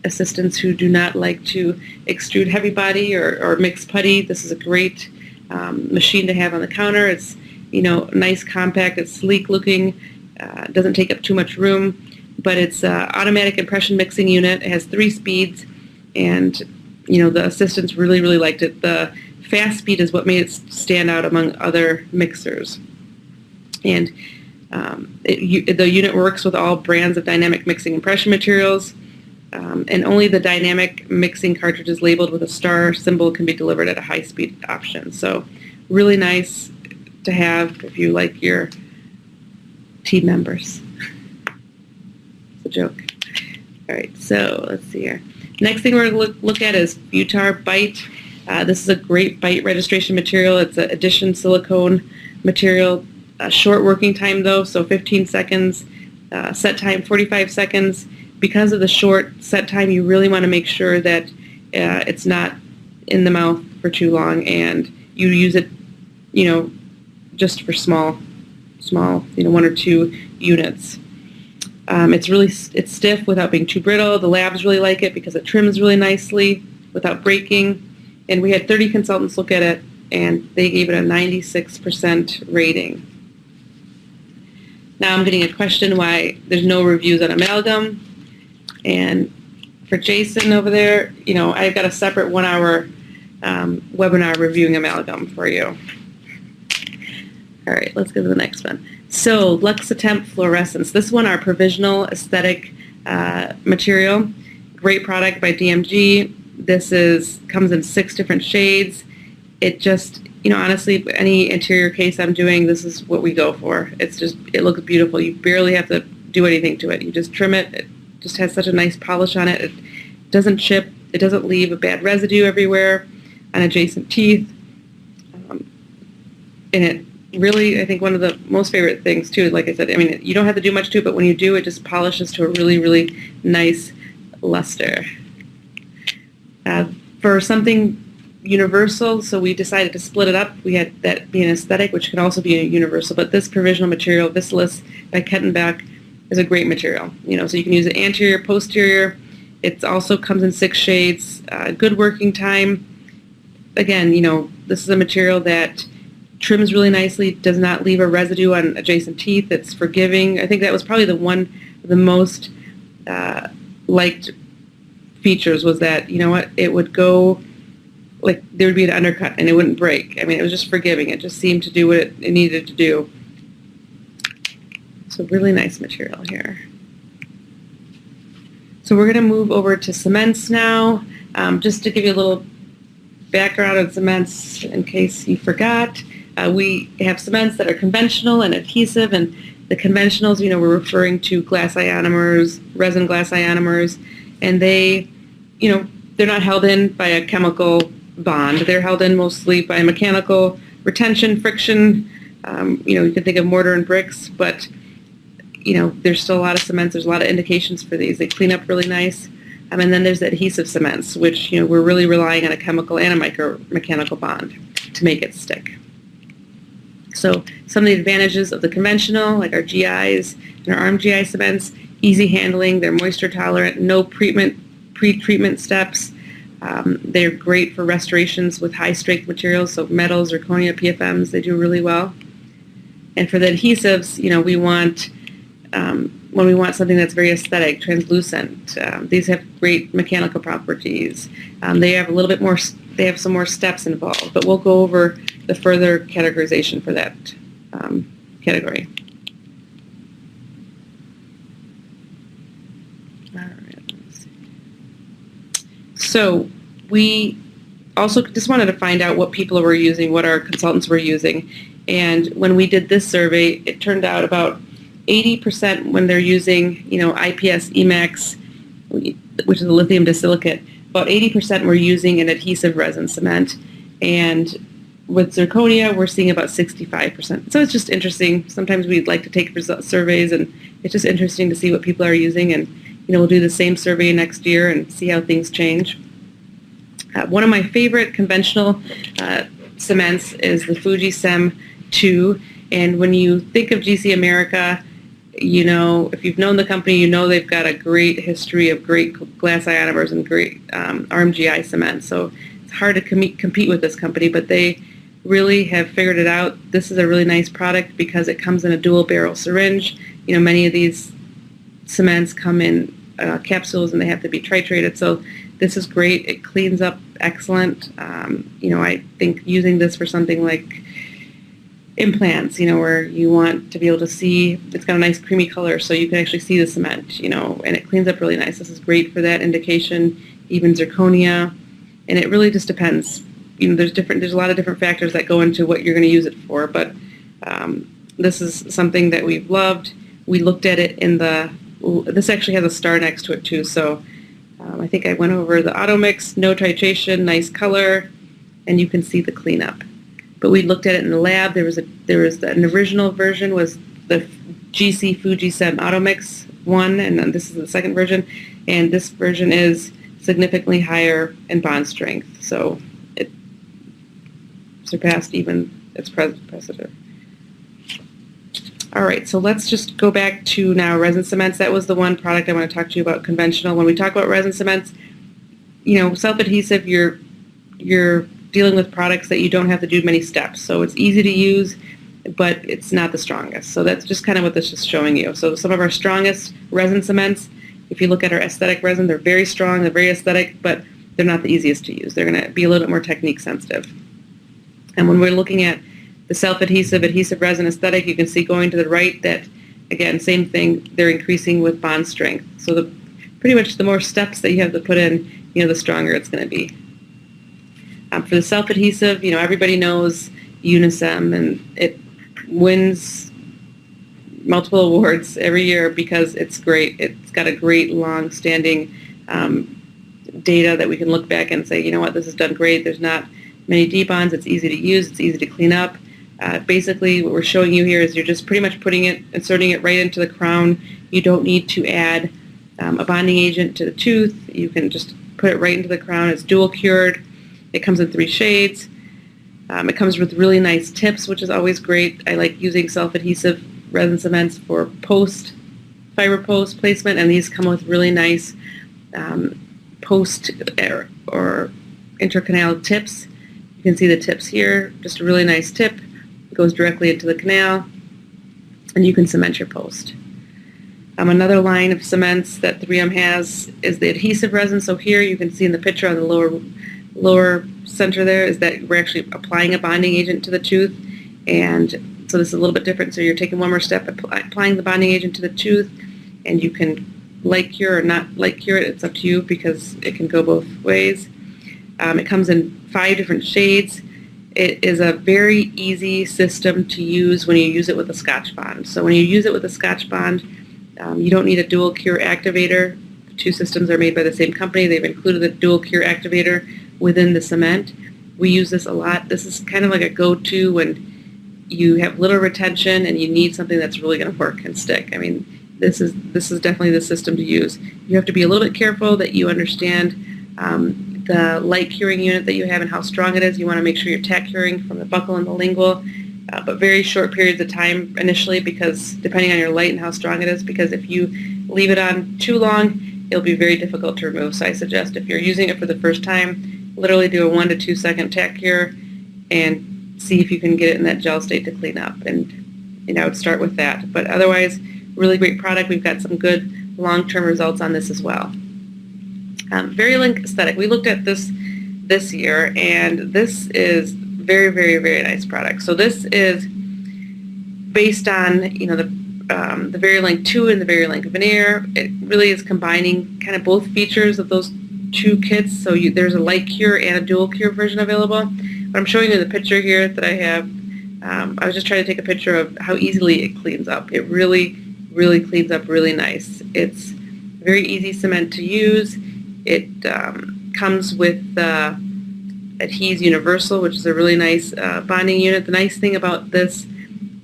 assistants who do not like to extrude heavy body or mix putty. This is a great machine to have on the counter. It's nice, compact. It's sleek looking. Doesn't take up too much room, but it's automatic impression mixing unit. It has 3 speeds, and the assistants really liked it. The fast speed is what made it stand out among other mixers, and the unit works with all brands of dynamic mixing impression materials. And only the dynamic mixing cartridges labeled with a star symbol can be delivered at a high-speed option. So really nice to have if you like your team members. It's a joke. All right, so let's see here. Next thing we're going to look at is Butar Bite. This is a great bite registration material. It's an addition silicone material. Short working time, though, so 15 seconds. Set time, 45 seconds. Because of the short set time, you really want to make sure that it's not in the mouth for too long, and you use it, just for small, 1 or 2 units. It's stiff without being too brittle. The labs really like it because it trims really nicely without breaking. And we had 30 consultants look at it, and they gave it a 96% rating. Now I'm getting a question why there's no reviews on amalgam. And for Jason over there, I've got a separate 1-hour webinar reviewing amalgam for you. All right, let's go to the next one. So Luxatemp Fluorescence. This one, our provisional aesthetic material. Great product by DMG. This comes in 6 different shades. It just, honestly, any interior case I'm doing, this is what we go for. It looks beautiful. You barely have to do anything to it. You just trim it. It just has such a nice polish on it. It doesn't chip. It doesn't leave a bad residue everywhere on adjacent teeth. And it really, I think one of the most favorite things too, like I said, you don't have to do much to it, but when you do, it just polishes to a really nice luster. For something universal, so we decided to split it up. We had that be an aesthetic, which can also be a universal, but this provisional material, Vitalis by Kettenbach, is a great material. So you can use it anterior, posterior. It also comes in 6 shades. Good working time. Again, this is a material that trims really nicely, does not leave a residue on adjacent teeth. It's forgiving. I think that was probably the most liked features was that, you know what, it would go, like there would be an undercut and it wouldn't break. I mean, it was just forgiving. It just seemed to do what it needed to do. So really nice material here. So we're going to move over to cements now. Just to give you a little background on cements in case you forgot. We have cements that are conventional and adhesive, and the conventionals, you know, we're referring to glass ionomers, resin glass ionomers, and they, you know, they're not held in by a chemical bond. They're held in mostly by mechanical retention, friction. You know, you can think of mortar and bricks, but you know, there's still a lot of cements. There's a lot of indications for these. They clean up really nice. And then there's the adhesive cements, which, you know, we're really relying on a chemical and a mechanical bond to make it stick. So some of the advantages of the conventional, like our GIs and our ARM-GI cements, easy handling, they're moisture tolerant, no pre-treatment steps. They're great for restorations with high strength materials, so metals, zirconia, PFMs, they do really well. And for the adhesives, you know, we want when we want something that's very aesthetic, translucent. These have great mechanical properties. They have a little bit more, they have some more steps involved, but we'll go over the further categorization for that category. All right, let's see. So we also just wanted to find out what people were using, what our consultants were using. And when we did this survey, it turned out about 80% when they're using, you know, IPS Emax, which is a lithium disilicate, about 80% were using an adhesive resin cement. And with zirconia, we're seeing about 65%. So it's just interesting. Sometimes we'd like to take surveys, and it's just interesting to see what people are using. And, you know, we'll do the same survey next year and see how things change. One of my favorite conventional cements is the Fuji Cem 2. And when you think of GC America, you know, if you've known the company, you know they've got a great history of great glass ionomers and great ARM-GI cement. So it's hard to compete with this company, but they really have figured it out. This is a really nice product because it comes in a dual barrel syringe. You know, many of these cements come in capsules and they have to be titrated. So this is great. It cleans up excellent. You know, I think using this for something like implants, you know, where you want to be able to see, it's got a nice creamy color so you can actually see the cement, you know, and it cleans up really nice. This is great for that indication, even zirconia, and it really just depends. You know, there's a lot of different factors that go into what you're going to use it for, but this is something that we've loved. We looked at it in this actually has a star next to it too, so I think I went over the auto mix, no titration, nice color, and you can see the cleanup. But we looked at it in the lab. An original version was the GC Fuji Cem Auto Mix 1, and then this is the second version, and this version is significantly higher in bond strength, so it surpassed even its predecessor. All right, so let's just go back to now resin cements. That was the one product I want to talk to you about, conventional. When we talk about resin cements, you know, self-adhesive, you're dealing with products that you don't have to do many steps. So it's easy to use, but it's not the strongest. So that's just kind of what this is showing you. So some of our strongest resin cements, if you look at our aesthetic resin, they're very strong, they're very aesthetic, but they're not the easiest to use. They're going to be a little bit more technique sensitive. And when we're looking at the self-adhesive, adhesive resin aesthetic, you can see going to the right that, again, same thing, they're increasing with bond strength. So pretty much the more steps that you have to put in, you know, the stronger it's going to be. For the self-adhesive, you know, everybody knows Unicem, and it wins multiple awards every year because it's great. It's got a great long-standing data that we can look back and say, you know what, this is done great. There's not many debonds. It's easy to use. It's easy to clean up. Basically, what we're showing you here is you're just pretty much inserting it right into the crown. You don't need to add a bonding agent to the tooth. You can just put it right into the crown. It's dual cured. It comes in 3 shades. It comes with really nice tips, which is always great. I like using self-adhesive resin cements for fiber post placement, and these come with really nice post or intercanal tips. You can see the tips here, just a really nice tip. It goes directly into the canal, and you can cement your post. Another line of cements that 3M has is the adhesive resin. So here you can see in the picture on the lower center there is that we're actually applying a bonding agent to the tooth, and so this is a little bit different. So you're taking one more step, applying the bonding agent to the tooth, and you can light cure or not light cure it. It's up to you because it can go both ways. It comes in 5 different shades. It is a very easy system to use when you use it with a Scotch-Bond. So when you use it with a Scotch-Bond, you don't need a dual cure activator. The 2 systems are made by the same company. They've included the dual cure activator within the cement. We use this a lot. This is kind of like a go-to when you have little retention and you need something that's really going to work and stick. I mean, this is definitely the system to use. You have to be a little bit careful that you understand the light curing unit that you have and how strong it is. You want to make sure you're tack curing from the buccal and the lingual, but very short periods of time initially, because depending on your light and how strong it is, because if you leave it on too long, it'll be very difficult to remove. So I suggest if you're using it for the first time, literally do a 1 to 2 second tack cure and see if you can get it in that gel state to clean up. And I would start with that. But otherwise, really great product. We've got some good long-term results on this as well. VeriLink Aesthetic. We looked at this year, and this is very, very, very nice product. So this is based on the VeriLink 2 and the VeriLink Veneer. It really is combining kind of both features of those 2 kits. So there's a light cure and a dual cure version available. But I'm showing you the picture here that I have. I was just trying to take a picture of how easily it cleans up. It really, really cleans up really nice. It's very easy cement to use. It comes with Adhese Universal, which is a really nice bonding unit. The nice thing about this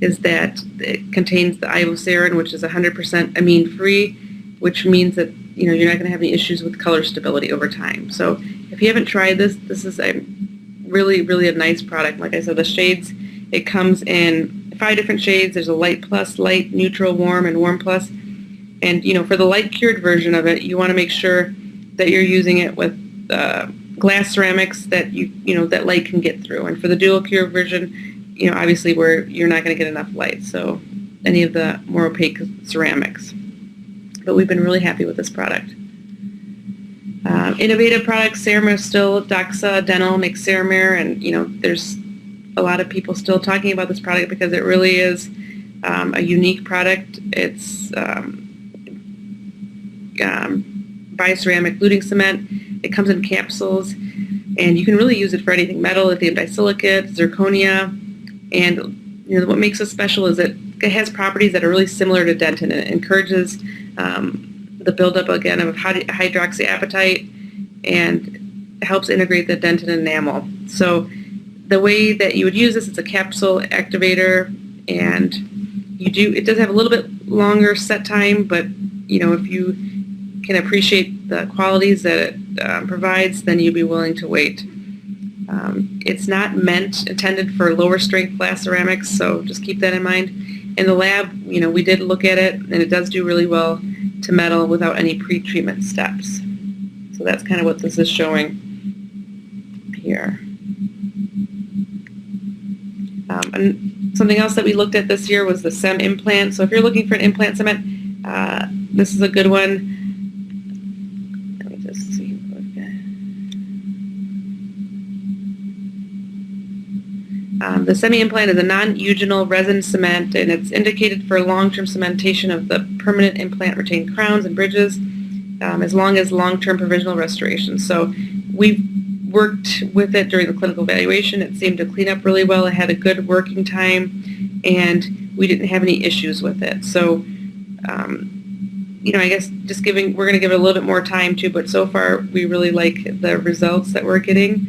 is that it contains the ivosiren, which is 100% amine-free, which means that you're not going to have any issues with color stability over time. So if you haven't tried this, this is a really, really a nice product. Like I said, the shades, it comes in 5 different shades. There's a light plus, light, neutral, warm, and warm plus. And for the light cured version of it, you want to make sure that you're using it with glass ceramics that that light can get through. And for the dual cure version, obviously where you're not going to get enough light, so any of the more opaque ceramics. But we've been really happy with this product. Innovative products, Ceramir still, Doxa Dental makes Ceramir, and there's a lot of people still talking about this product because it really is a unique product. It's bioceramic gluting cement. It comes in capsules, and you can really use it for anything: metal, lithium disilicate, zirconia. And what makes it special is that it has properties that are really similar to dentin. It encourages the buildup again of hydroxyapatite and helps integrate the dentin enamel. So the way that you would use this, it's a capsule activator, and it does have a little bit longer set time, but if you can appreciate the qualities that it provides, then you'll be willing to wait. It's not intended for lower strength glass ceramics, so just keep that in mind. In the lab, we did look at it, and it does do really well to metal without any pre-treatment steps. So that's kind of what this is showing here. And something else that we looked at this year was the SEM implant. So if you're looking for an implant cement, this is a good one. The semi-implant is a non-eugenol resin cement, and it's indicated for long-term cementation of the permanent implant retained crowns and bridges, as long as long-term provisional restoration. So we worked with it during the clinical evaluation. It seemed to clean up really well. It had a good working time, and we didn't have any issues with it. So, I guess we're going to give it a little bit more time too, but so far we really like the results that we're getting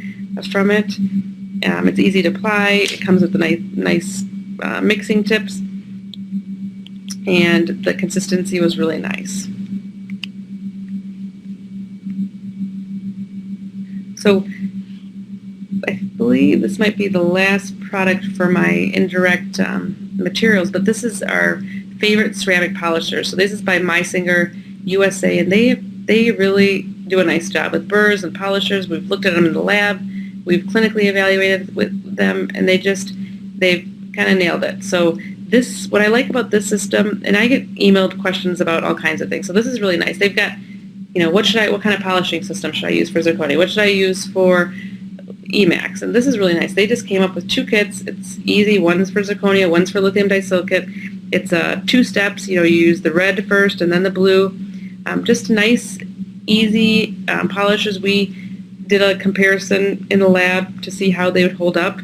from it. It's easy to apply. It comes with the nice mixing tips, and the consistency was really nice. So I believe this might be the last product for my indirect materials, but this is our favorite ceramic polisher. So this is by Meisinger USA, and they really do a nice job with burrs and polishers. We've looked at them in the lab. We've clinically evaluated with them, and they've kind of nailed it. So what I like about this system, and I get emailed questions about all kinds of things. So this is really nice. They've got, what kind of polishing system should I use for zirconia? What should I use for Emax? And this is really nice. They just came up with 2 kits. It's easy. One's for zirconia, one's for lithium disilicate. It's 2 steps. You use the red first and then the blue. Just nice, easy polishes. We did a comparison in the lab to see how they would hold up,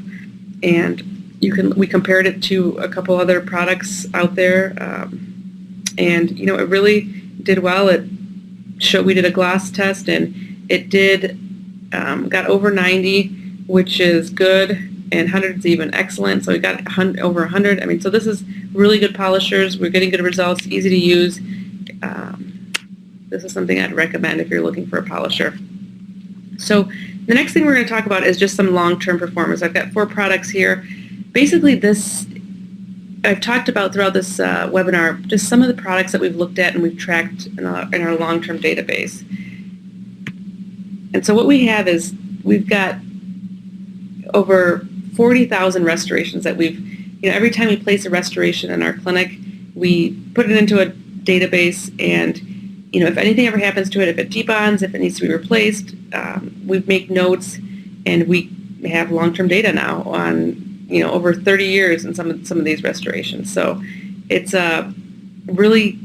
and we compared it to a couple other products out there, and it really did well. We did a gloss test, and it did got over 90, which is good, and 100 is even excellent. So we got over 100. I mean, so this is really good polishers. We're getting good results, easy to use. This is something I'd recommend if you're looking for a polisher. So the next thing we're going to talk about is just some long-term performance. I've got 4 products here. Basically, this I've talked about throughout this webinar, just some of the products that we've looked at and we've tracked in our long-term database. And so what we have is we've got over 40,000 restorations that every time we place a restoration in our clinic, we put it into a database, and if anything ever happens to it, if it debonds, if it needs to be replaced, we make notes, and we have long-term data now on over 30 years in some of these restorations. So it's a really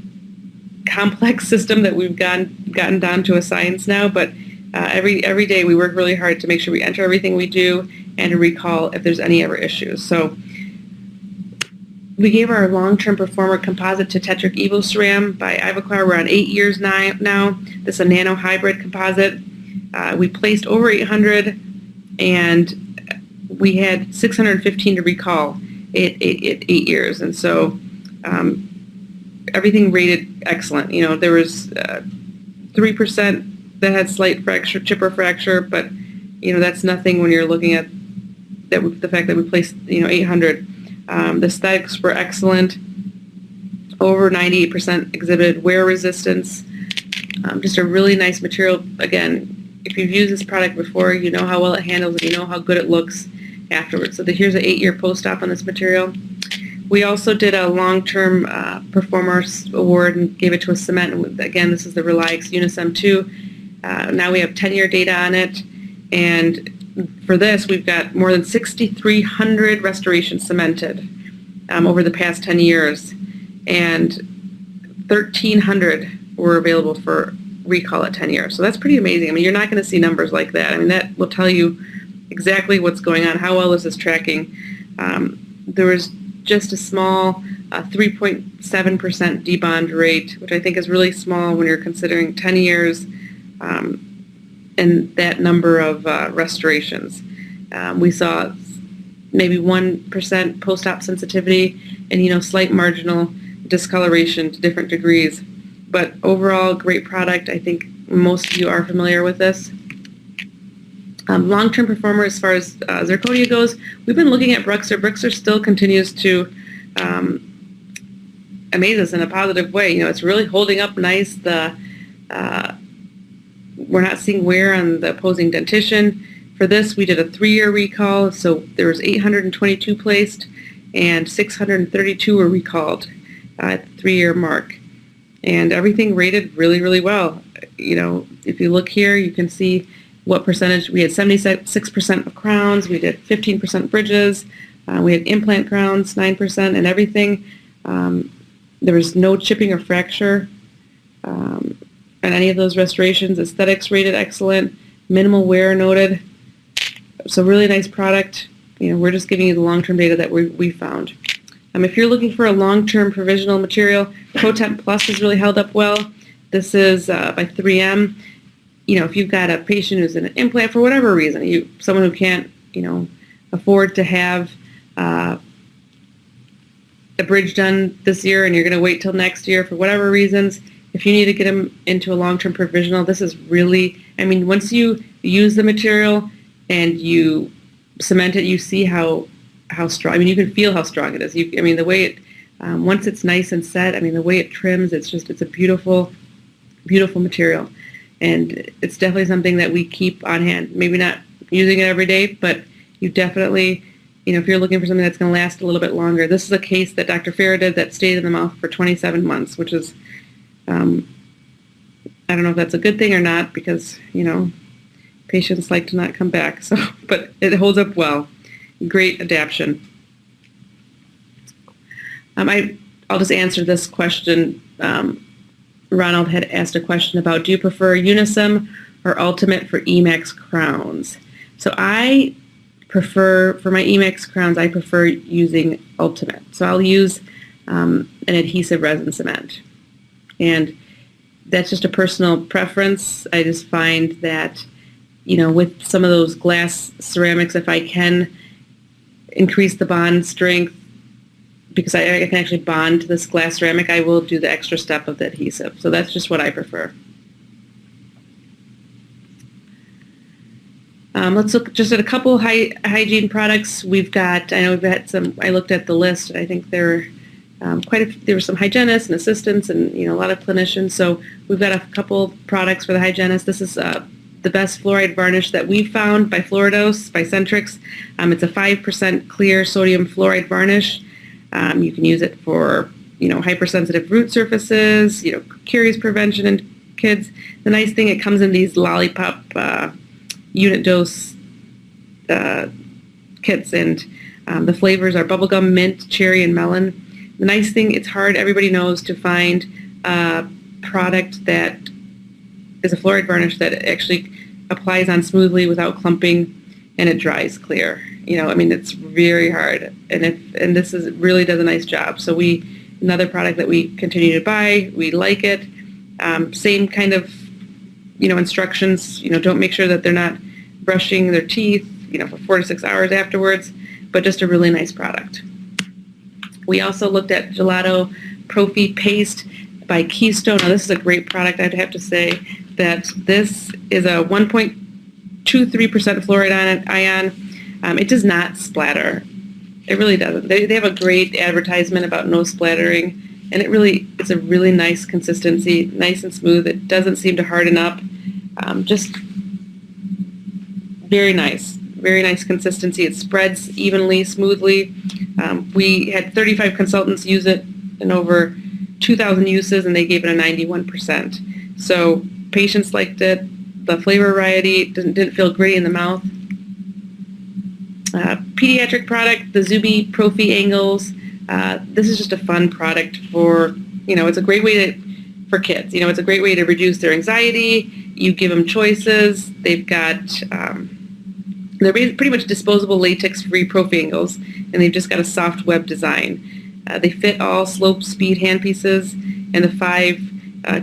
complex system that we've gotten down to a science now, but every day we work really hard to make sure we enter everything we do and to recall if there's any ever issues. So we gave our long-term performer composite to Tetric EvoCeram by Ivoclar. We're on 8 years now. This is a nano hybrid composite. We placed over 800, and we had 615 to recall at 8 years. And so everything rated excellent. There was 3% that had slight fracture, chip or fracture, but that's nothing when you're looking at the fact that we placed 800. The aesthetics were excellent. Over 98% exhibited wear resistance. Just a really nice material. Again, if you've used this product before, you know how well it handles and you know how good it looks afterwards. So here's an 8-year post-op on this material. We also did a long-term performance award and gave it to a cement. And again, this is the Reliax Unisem 2. Now we have 10-year data on it, and for this we've got more than 6,300 restorations cemented over the past 10 years, and 1,300 were available for recall at 10 years. So that's pretty amazing. I mean, you're not going to see numbers like that. I mean, that will tell you exactly what's going on, how well this is tracking. There was just a small 3.7% debond rate, which I think is really small when you're considering 10 years and that number of restorations. We saw maybe 1% post-op sensitivity and, slight marginal discoloration to different degrees. But overall, great product. I think most of you are familiar with this. Long-term performer as far as zirconia goes, we've been looking at Bruxer. Bruxer still continues to amaze us in a positive way. It's really holding up nice. We're not seeing wear on the opposing dentition. For this, we did a 3-year recall, so there was 822 placed, and 632 were recalled at the 3-year mark. And everything rated really, really well. If you look here, you can see what percentage. We had 76% of crowns, we did 15% bridges, we had implant crowns, 9%, and everything. There was no chipping or fracture on any of those restorations. Aesthetics rated excellent, minimal wear noted. So really nice product. We're just giving you the long-term data that we found. If you're looking for a long-term provisional material, ProTemp Plus has really held up well. This is by 3M. If you've got a patient who's in an implant for whatever reason, someone who can't, afford to have a bridge done this year and you're going to wait till next year for whatever reasons, if you need to get them into a long-term provisional, this is really, once you use the material and you cement it, you see how strong, you can feel how strong it is. The way it, once it's nice and set, the way it trims, it's a beautiful, beautiful material. And it's definitely something that we keep on hand. Maybe not using it every day, but you definitely if you're looking for something that's going to last a little bit longer. This is a case that Dr. Farah did that stayed in the mouth for 27 months, which is, I don't know if that's a good thing or not, because, patients like to not come back. So, but it holds up well. Great adaption. I'll just answer this question. Ronald had asked a question about, do you prefer Unisim or Ultimate for Emax crowns? So I prefer, for my Emax crowns, I prefer using Ultimate. So I'll use an adhesive resin cement. And that's just a personal preference. I just find that, with some of those glass ceramics, if I can increase the bond strength, because I can actually bond to this glass ceramic, I will do the extra step of the adhesive. So that's just what I prefer. Let's look just at a couple hygiene products. We've got, I know we've had some, I looked at the list, I think there were some hygienists and assistants and, a lot of clinicians. So we've got a couple products for the hygienists. This is the best fluoride varnish that we've found by Fluoridose, by Centrix. It's a 5% clear sodium fluoride varnish. You can use it for, hypersensitive root surfaces, caries prevention in kids. The nice thing, it comes in these lollipop unit dose kits, and the flavors are bubblegum, mint, cherry, and melon. The nice thing, it's hard, everybody knows, to find a product that is a fluoride varnish that actually applies on smoothly without clumping, and it dries clear. It's very hard, and this really does a nice job. So another product that we continue to buy, we like it. Same kind of, instructions. Don't make sure that they're not brushing their teeth, for 4 to 6 hours afterwards, but just a really nice product. We also looked at Gelato Profi Paste by Keystone. Now, this is a great product. I'd have to say that this is a 1.23% fluoride ion. It does not splatter. It really doesn't. They have a great advertisement about no splattering, and it's a really nice consistency, nice and smooth. It doesn't seem to harden up. Just very nice consistency. It spreads evenly, smoothly. We had 35 consultants use it in over 2,000 uses, and they gave it a 91%. So patients liked it. The flavor variety didn't feel gritty in the mouth. Pediatric product, the Zuby Profi Angles. This is just a fun product for, it's a great way for kids. It's a great way to reduce their anxiety. You give them choices. They've got, they're pretty much disposable latex-free Profi Angles, and they've just got a soft web design. They fit all slope speed handpieces and the 5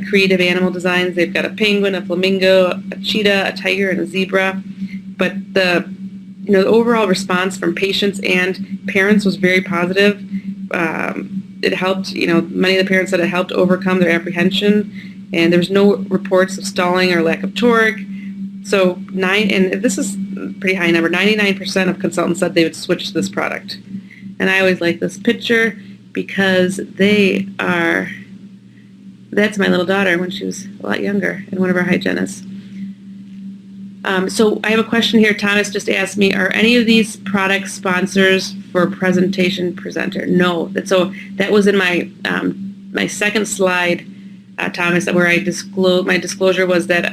creative animal designs. They've got a penguin, a flamingo, a cheetah, a tiger, and a zebra. But the overall response from patients and parents was very positive. It helped, many of the parents said it helped overcome their apprehension, and there was no reports of stalling or lack of torque. So and this is a pretty high number, 99% of consultants said they would switch to this product. And I always like this picture because that's my little daughter when she was a lot younger, and one of our hygienists. So I have a question here. Thomas just asked me, are any of these products sponsors for presentation presenter? No. So that was in my my second slide, Thomas, where my disclosure was that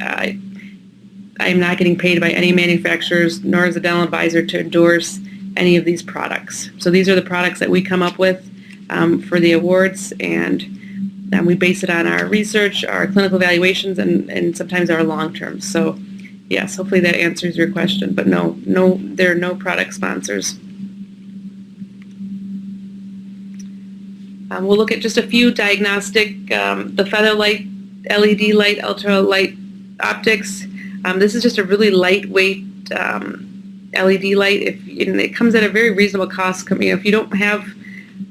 I'm not getting paid by any manufacturers, nor is the dental advisor to endorse any of these products. So these are the products that we come up with for the awards, and we base it on our research, our clinical evaluations, and sometimes our long terms. So yes, hopefully that answers your question. But no, there are no product sponsors. We'll look at just a few diagnostic, the Featherlight LED light, ultra light optics. This is just a really lightweight LED light. It comes at a very reasonable cost. If you don't have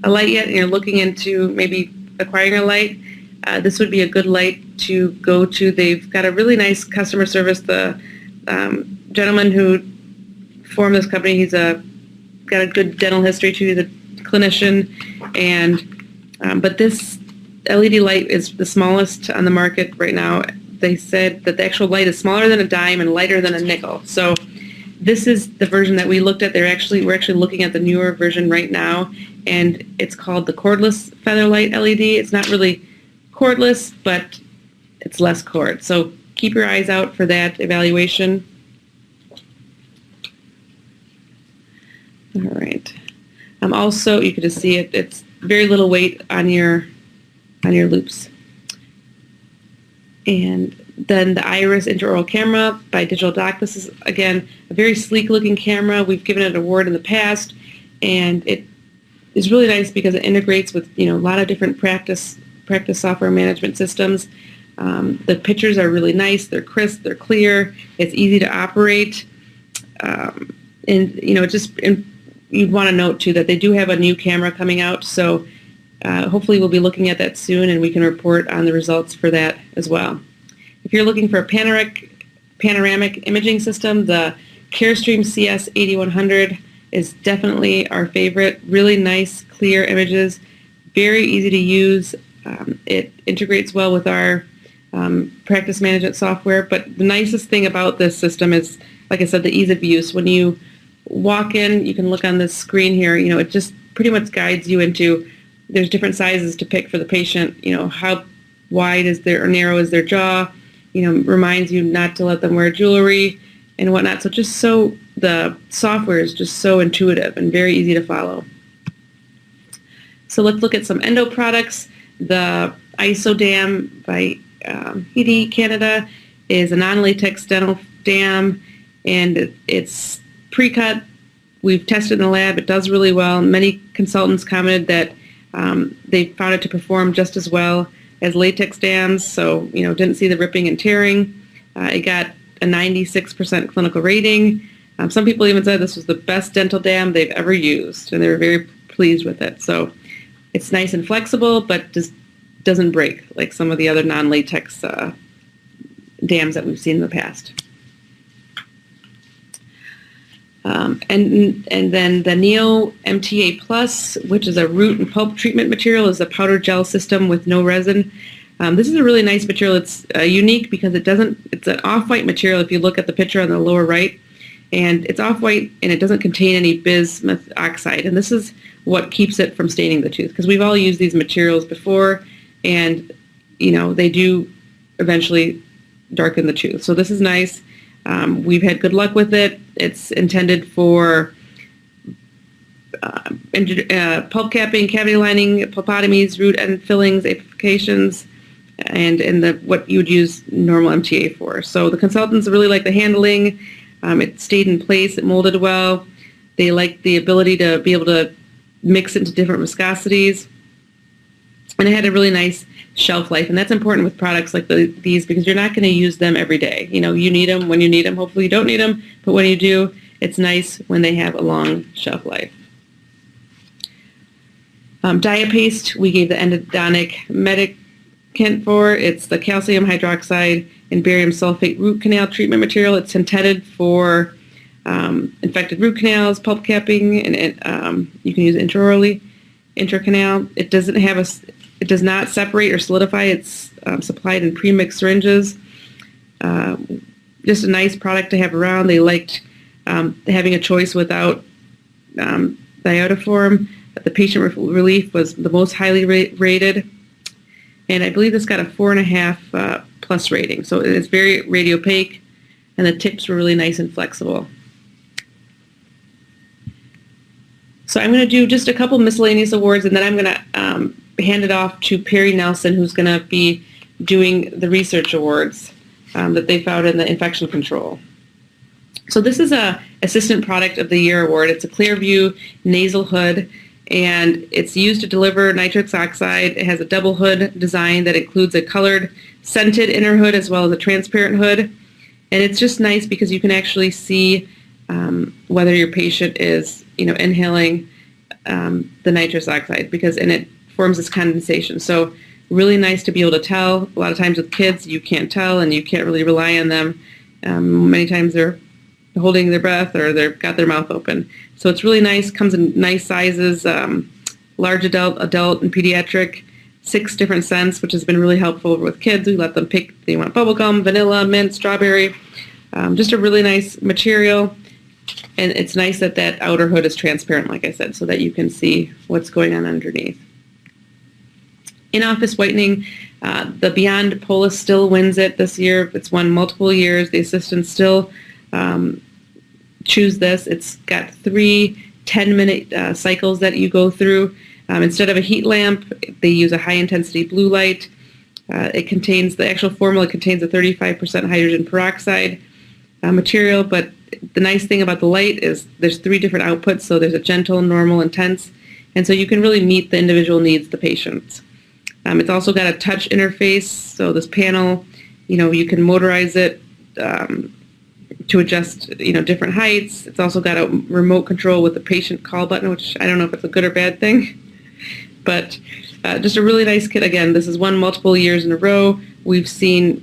a light yet and you're looking into maybe acquiring a light, this would be a good light to go to. They've got a really nice customer service. The gentleman who formed this company, he's got a good dental history too. He's a clinician, and but this LED light is the smallest on the market right now. They said that the actual light is smaller than a dime and lighter than a nickel. So This is the version that we looked at. We're actually looking at the newer version right now, and it's called the cordless Featherlight LED. It's not really cordless, but it's less cord. So keep your eyes out for that evaluation. All right. Also, you can just see it. It's very little weight on your loops. And then the Iris intraoral camera by Digital Doc. This is, again, a very sleek looking camera. We've given it an award in the past, and it is really nice because it integrates with a lot of different practice software management systems. The pictures are really nice. They're crisp. They're clear. It's easy to operate. And you'd want to note too that they do have a new camera coming out. So hopefully we'll be looking at that soon, and we can report on the results for that as well. If you're looking for a panoramic imaging system, the Carestream CS8100 is definitely our favorite. Really nice, clear images, very easy to use. It integrates well with our practice management software, but the nicest thing about this system is, like I said, the ease of use. When you walk in, you can look on this screen here, it just pretty much guides you into, there's different sizes to pick for the patient, how wide is their, or narrow is their jaw, reminds you not to let them wear jewelry and whatnot. So the software is just so intuitive and very easy to follow. So let's look at some endo products. The IsoDam by Hedi Canada is a non-latex dental dam, and it's pre-cut. We've tested in the lab. It does really well. Many consultants commented that they found it to perform just as well as latex dams, so didn't see the ripping and tearing. It got a 96% clinical rating. Some people even said this was the best dental dam they've ever used, and they were very pleased with it. So it's nice and flexible, but just doesn't break like some of the other non-latex dams that we've seen in the past. And then the Neo MTA Plus, which is a root and pulp treatment material, is a powder gel system with no resin. This is a really nice material. It's unique because it's an off-white material if you look at the picture on the lower right. And it's off-white, and it doesn't contain any bismuth oxide. And this is what keeps it from staining the tooth, because we've all used these materials before, and they do eventually darken the tooth. So this is nice. We've had good luck with it. It's intended for pulp capping, cavity lining, pulpotomies, root end fillings, applications, and what you would use normal MTA for. So the consultants really like the handling. It stayed in place. It molded well. They like the ability to be able to mix into different viscosities. And it had a really nice shelf life, and that's important with products like these because you're not going to use them every day. You need them when you need them. Hopefully you don't need them, but when you do, it's nice when they have a long shelf life. Diapaste, we gave the endodontic medicament for. It's the calcium hydroxide and barium sulfate root canal treatment material. It's intended for infected root canals, pulp capping, and you can use it intracanal. It does not separate or solidify. It's supplied in pre-mixed syringes. Just a nice product to have around. They liked having a choice without iodoform. The patient relief was the most highly rated. And I believe this got a 4.5 plus rating. So it's very radiopaque, and the tips were really nice and flexible. So I'm going to do just a couple miscellaneous awards, and then I'm going to hand it off to Perry Nelson, who's going to be doing the research awards that they found in the infection control. So this is a Assistant Product of the Year award. It's a Clearview nasal hood, and it's used to deliver nitrous oxide. It has a double hood design that includes a colored scented inner hood as well as a transparent hood. And it's just nice because you can actually see whether your patient is inhaling the nitrous oxide, and it forms this condensation. So really nice to be able to tell. A lot of times with kids, you can't tell, and you can't really rely on them. Many times they're holding their breath or they've got their mouth open. So it's really nice, comes in nice sizes, large adult, and pediatric, 6 different scents, which has been really helpful with kids. We let them pick, they want bubblegum, vanilla, mint, strawberry. Just a really nice material. And it's nice that that outer hood is transparent, like I said, so that you can see what's going on underneath. In-office whitening, the Beyond Polis still wins it this year. It's won multiple years. The assistants still choose this. It's got 3 10-minute cycles that you go through. Instead of a heat lamp, they use a high-intensity blue light. It contains, the actual formula contains a 35% hydrogen peroxide material, but the nice thing about the light is there's 3 different outputs, so there's a gentle, normal, intense, and so you can really meet the individual needs of the patient. It's also got a touch interface, so this panel, you can motorize it to adjust, different heights. It's also got a remote control with the patient call button, which I don't know if it's a good or bad thing, but just a really nice kit. Again, this has won multiple years in a row. We've seen,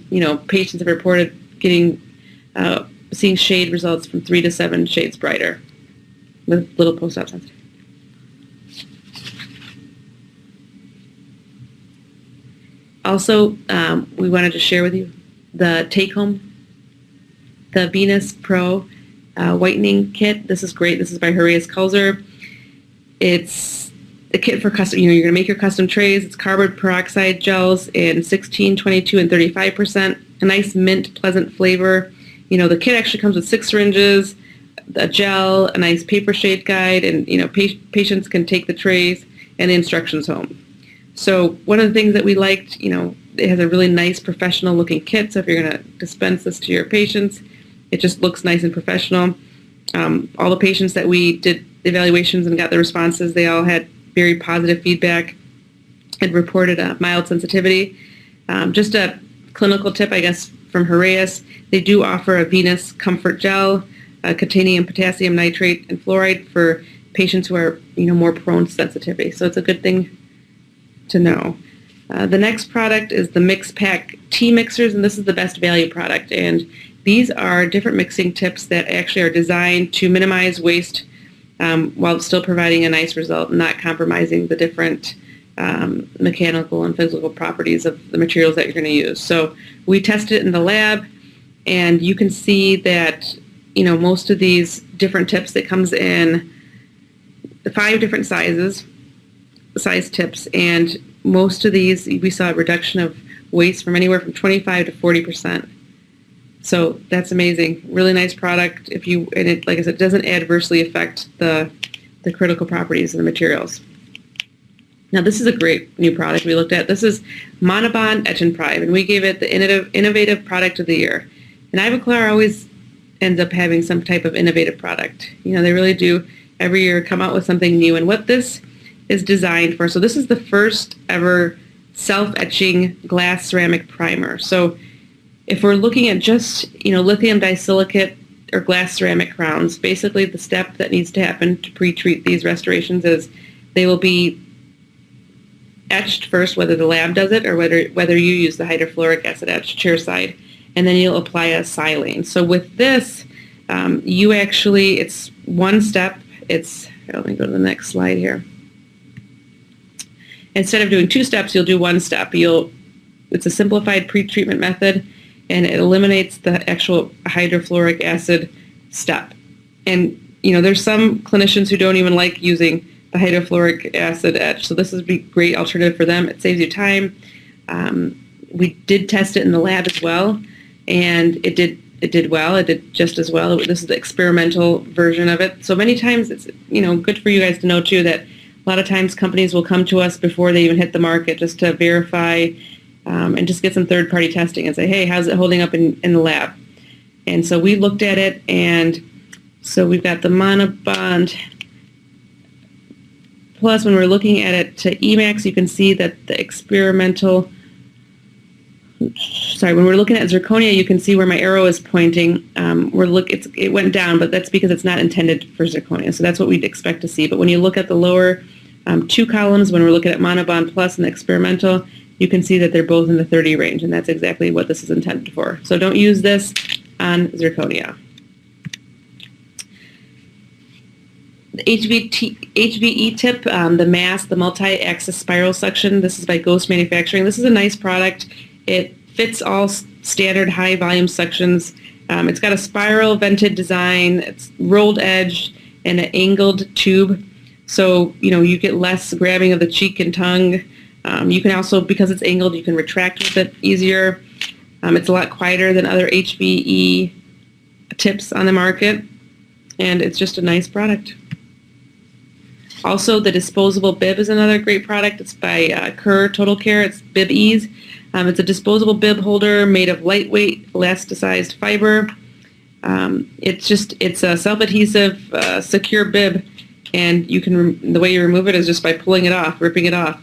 patients have reported seeing shade results from 3 to 7 shades brighter with little post-op sensitivity. Also, we wanted to share with you the take-home, the Venus Pro whitening kit. This is great. This is by Heraeus Kulzer. It's a kit for custom, you're going to make your custom trays. It's carbon peroxide gels in 16, 22, and 35%. A nice mint, pleasant flavor. The kit actually comes with 6 syringes, a gel, a nice paper shade guide, and, patients can take the trays and the instructions home. So one of the things that we liked, it has a really nice professional looking kit. So if you're going to dispense this to your patients, it just looks nice and professional. All the patients that we did evaluations and got the responses, they all had very positive feedback and reported a mild sensitivity. Just a clinical tip, I guess, from Heraeus, they do offer a Venus Comfort Gel containing potassium nitrate and fluoride for patients who are, more prone to sensitivity. So it's a good thing to know. The next product is the MixPak tea mixers, and this is the best value product. And these are different mixing tips that actually are designed to minimize waste while still providing a nice result, not compromising the different mechanical and physical properties of the materials that you're going to use. So we tested it in the lab, and you can see that, most of these different tips, it comes in 5 different size tips, and most of these we saw a reduction of waste from anywhere from 25 to 40%. So that's amazing. Really nice product. Like I said, doesn't adversely affect the critical properties of the materials. Now this is a great new product we looked at. This is Monobond Etch and Prime, and we gave it the innovative product of the year. And Ivoclar always ends up having some type of innovative product. They really do every year come out with something new. And what this is designed for, so this is the first ever self-etching glass ceramic primer. So if we're looking at just, lithium disilicate or glass ceramic crowns, basically the step that needs to happen to pre-treat these restorations is they will be etched first, whether the lab does it or whether you use the hydrofluoric acid etch chairside, and then you'll apply a silane. So with this, it's one step. Let me go to the next slide here. Instead of doing 2 steps, you'll do 1 step. It's a simplified pre-treatment method, and it eliminates the actual hydrofluoric acid step. And, there's some clinicians who don't even like using the hydrofluoric acid etch, so this is a great alternative for them. It saves you time. We did test it in the lab as well, and it did well. It did just as well. This is the experimental version of it. So many times it's, good for you guys to know too that a lot of times companies will come to us before they even hit the market just to verify and just get some third-party testing and say, hey, how's it holding up in the lab? And so we looked at it, and so we've got the Monobond Plus. When we're looking at it to Emax, you can see that the experimental, when we're looking at zirconia, you can see where my arrow is pointing. It went down, but that's because it's not intended for zirconia. So that's what we'd expect to see. But when you look at the lower 2 columns, when we're looking at Monobond Plus and the experimental, you can see that they're both in the 30 range, and that's exactly what this is intended for. So don't use this on zirconia. The HVE tip, the mask, the multi-axis spiral suction, this is by Ghost Manufacturing. This is a nice product. It fits all standard high volume suctions. It's got a spiral vented design. It's rolled edged and an angled tube. So, you get less grabbing of the cheek and tongue. You can also, because it's angled, you can retract with it easier. It's a lot quieter than other HBE tips on the market, and it's just a nice product. Also, the disposable bib is another great product. It's by Kerr Total Care. It's Bib Ease. It's a disposable bib holder made of lightweight, elasticized fiber. It's a self-adhesive, secure bib, and the way you remove it is just by pulling it off, ripping it off.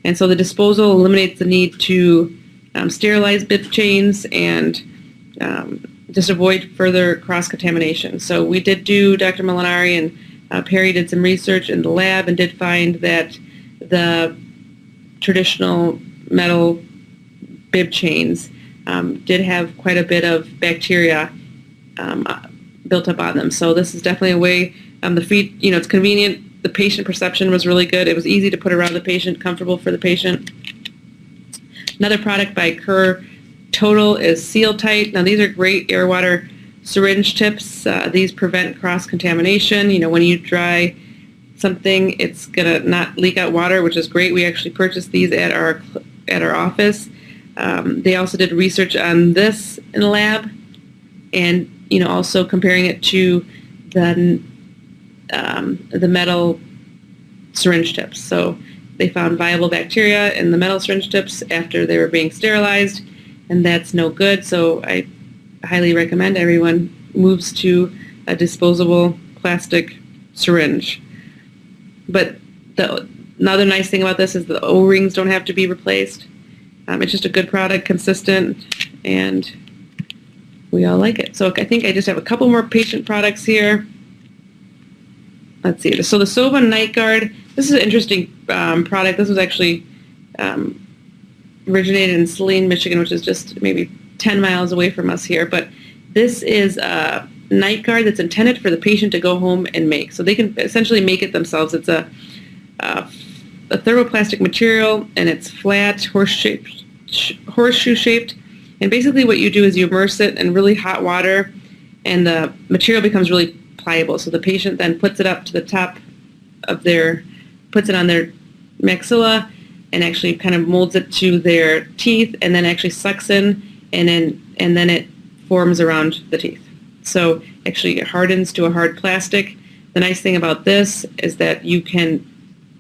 And so the disposal eliminates the need to sterilize bib chains and just avoid further cross-contamination. So we did do, Dr. Molinari and Perry did some research in the lab and did find that the traditional metal bib chains did have quite a bit of bacteria built up on them. So this is definitely a way, it's convenient. The patient perception was really good. It was easy to put around the patient, comfortable for the patient. Another product by Kerr Total is Seal Tight. Now these are great air water syringe tips. These prevent cross-contamination. When you dry something, it's going to not leak out water, which is great. We actually purchased these at our office. They also did research on this in the lab, and also comparing it to the metal syringe tips. So they found viable bacteria in the metal syringe tips after they were being sterilized, and that's no good. So I highly recommend everyone moves to a disposable plastic syringe. But another nice thing about this is the O-rings don't have to be replaced. It's just a good product, consistent, and we all like it. So I think I just have a couple more patient products here. Let's see. So the Sova Night Guard, this is an interesting product. This was actually originated in Saline, Michigan, which is just maybe 10 miles away from us here. But this is a night guard that's intended for the patient to go home and make. So they can essentially make it themselves. It's a thermoplastic material, and it's flat, horseshoe shaped. And basically what you do is you immerse it in really hot water, and the material becomes really pliable. So the patient then puts it up to the top of puts it on their maxilla, and actually kind of molds it to their teeth, and then actually sucks in, and then it forms around the teeth. So actually it hardens to a hard plastic. The nice thing about this is that you can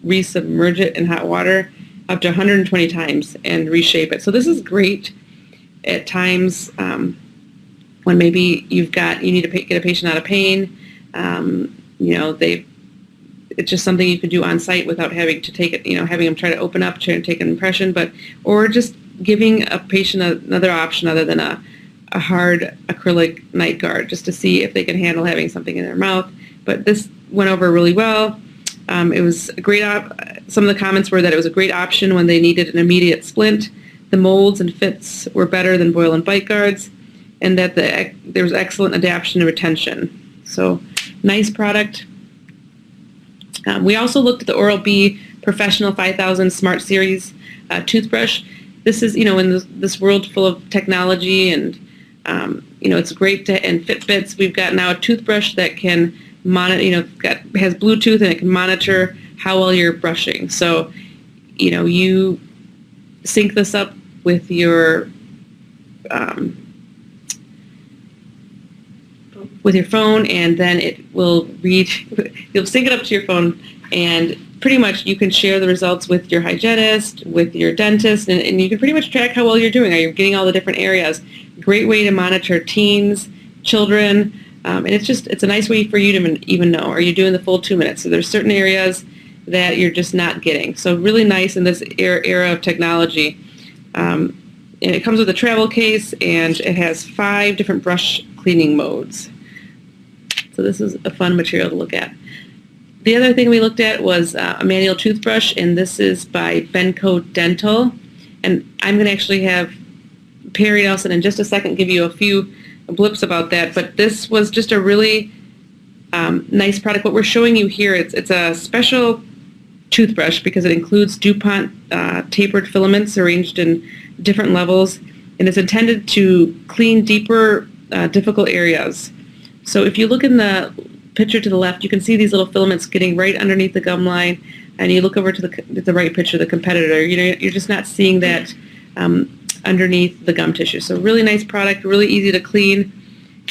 resubmerge it in hot water up to 120 times and reshape it. So this is great at times when maybe you need to get a patient out of pain. It's just something you could do on site without having to take it, having them try to open up, try to take an impression, or just giving a patient another option other than a hard acrylic night guard, just to see if they can handle having something in their mouth. But this went over really well. It was a great some of the comments were that it was a great option when they needed an immediate splint. The molds and fits were better than Boyle and Bite guards, and that there was excellent adaptation and retention. So nice product. We also looked at the Oral-B Professional 5000 Smart Series toothbrush. This is, in this world full of technology, and it's great and Fitbits. We've got now a toothbrush that can monitor, has Bluetooth, and it can monitor how well you're brushing. So, you sync this up with your phone, and then it will read. You'll sync it up to your phone, and pretty much you can share the results with your hygienist, with your dentist, and you can pretty much track how well you're doing. Are you getting all the different areas? Great way to monitor teens, children, and it's a nice way for you to even know, are you doing the full 2 minutes? So there's certain areas that you're just not getting. So really nice in this era of technology. And it comes with a travel case, and it has 5 different brush cleaning modes. So this is a fun material to look at. The other thing we looked at was a manual toothbrush, and this is by Benco Dental. And I'm going to actually have Perry Nelson in just a second give you a few blips about that. But this was just a really nice product. What we're showing you here, it's a special toothbrush because it includes DuPont tapered filaments arranged in different levels, and it's intended to clean deeper difficult areas. So if you look in the picture to the left, you can see these little filaments getting right underneath the gum line, and you look over to the right picture, the competitor, you're just not seeing that underneath the gum tissue. So really nice product, really easy to clean.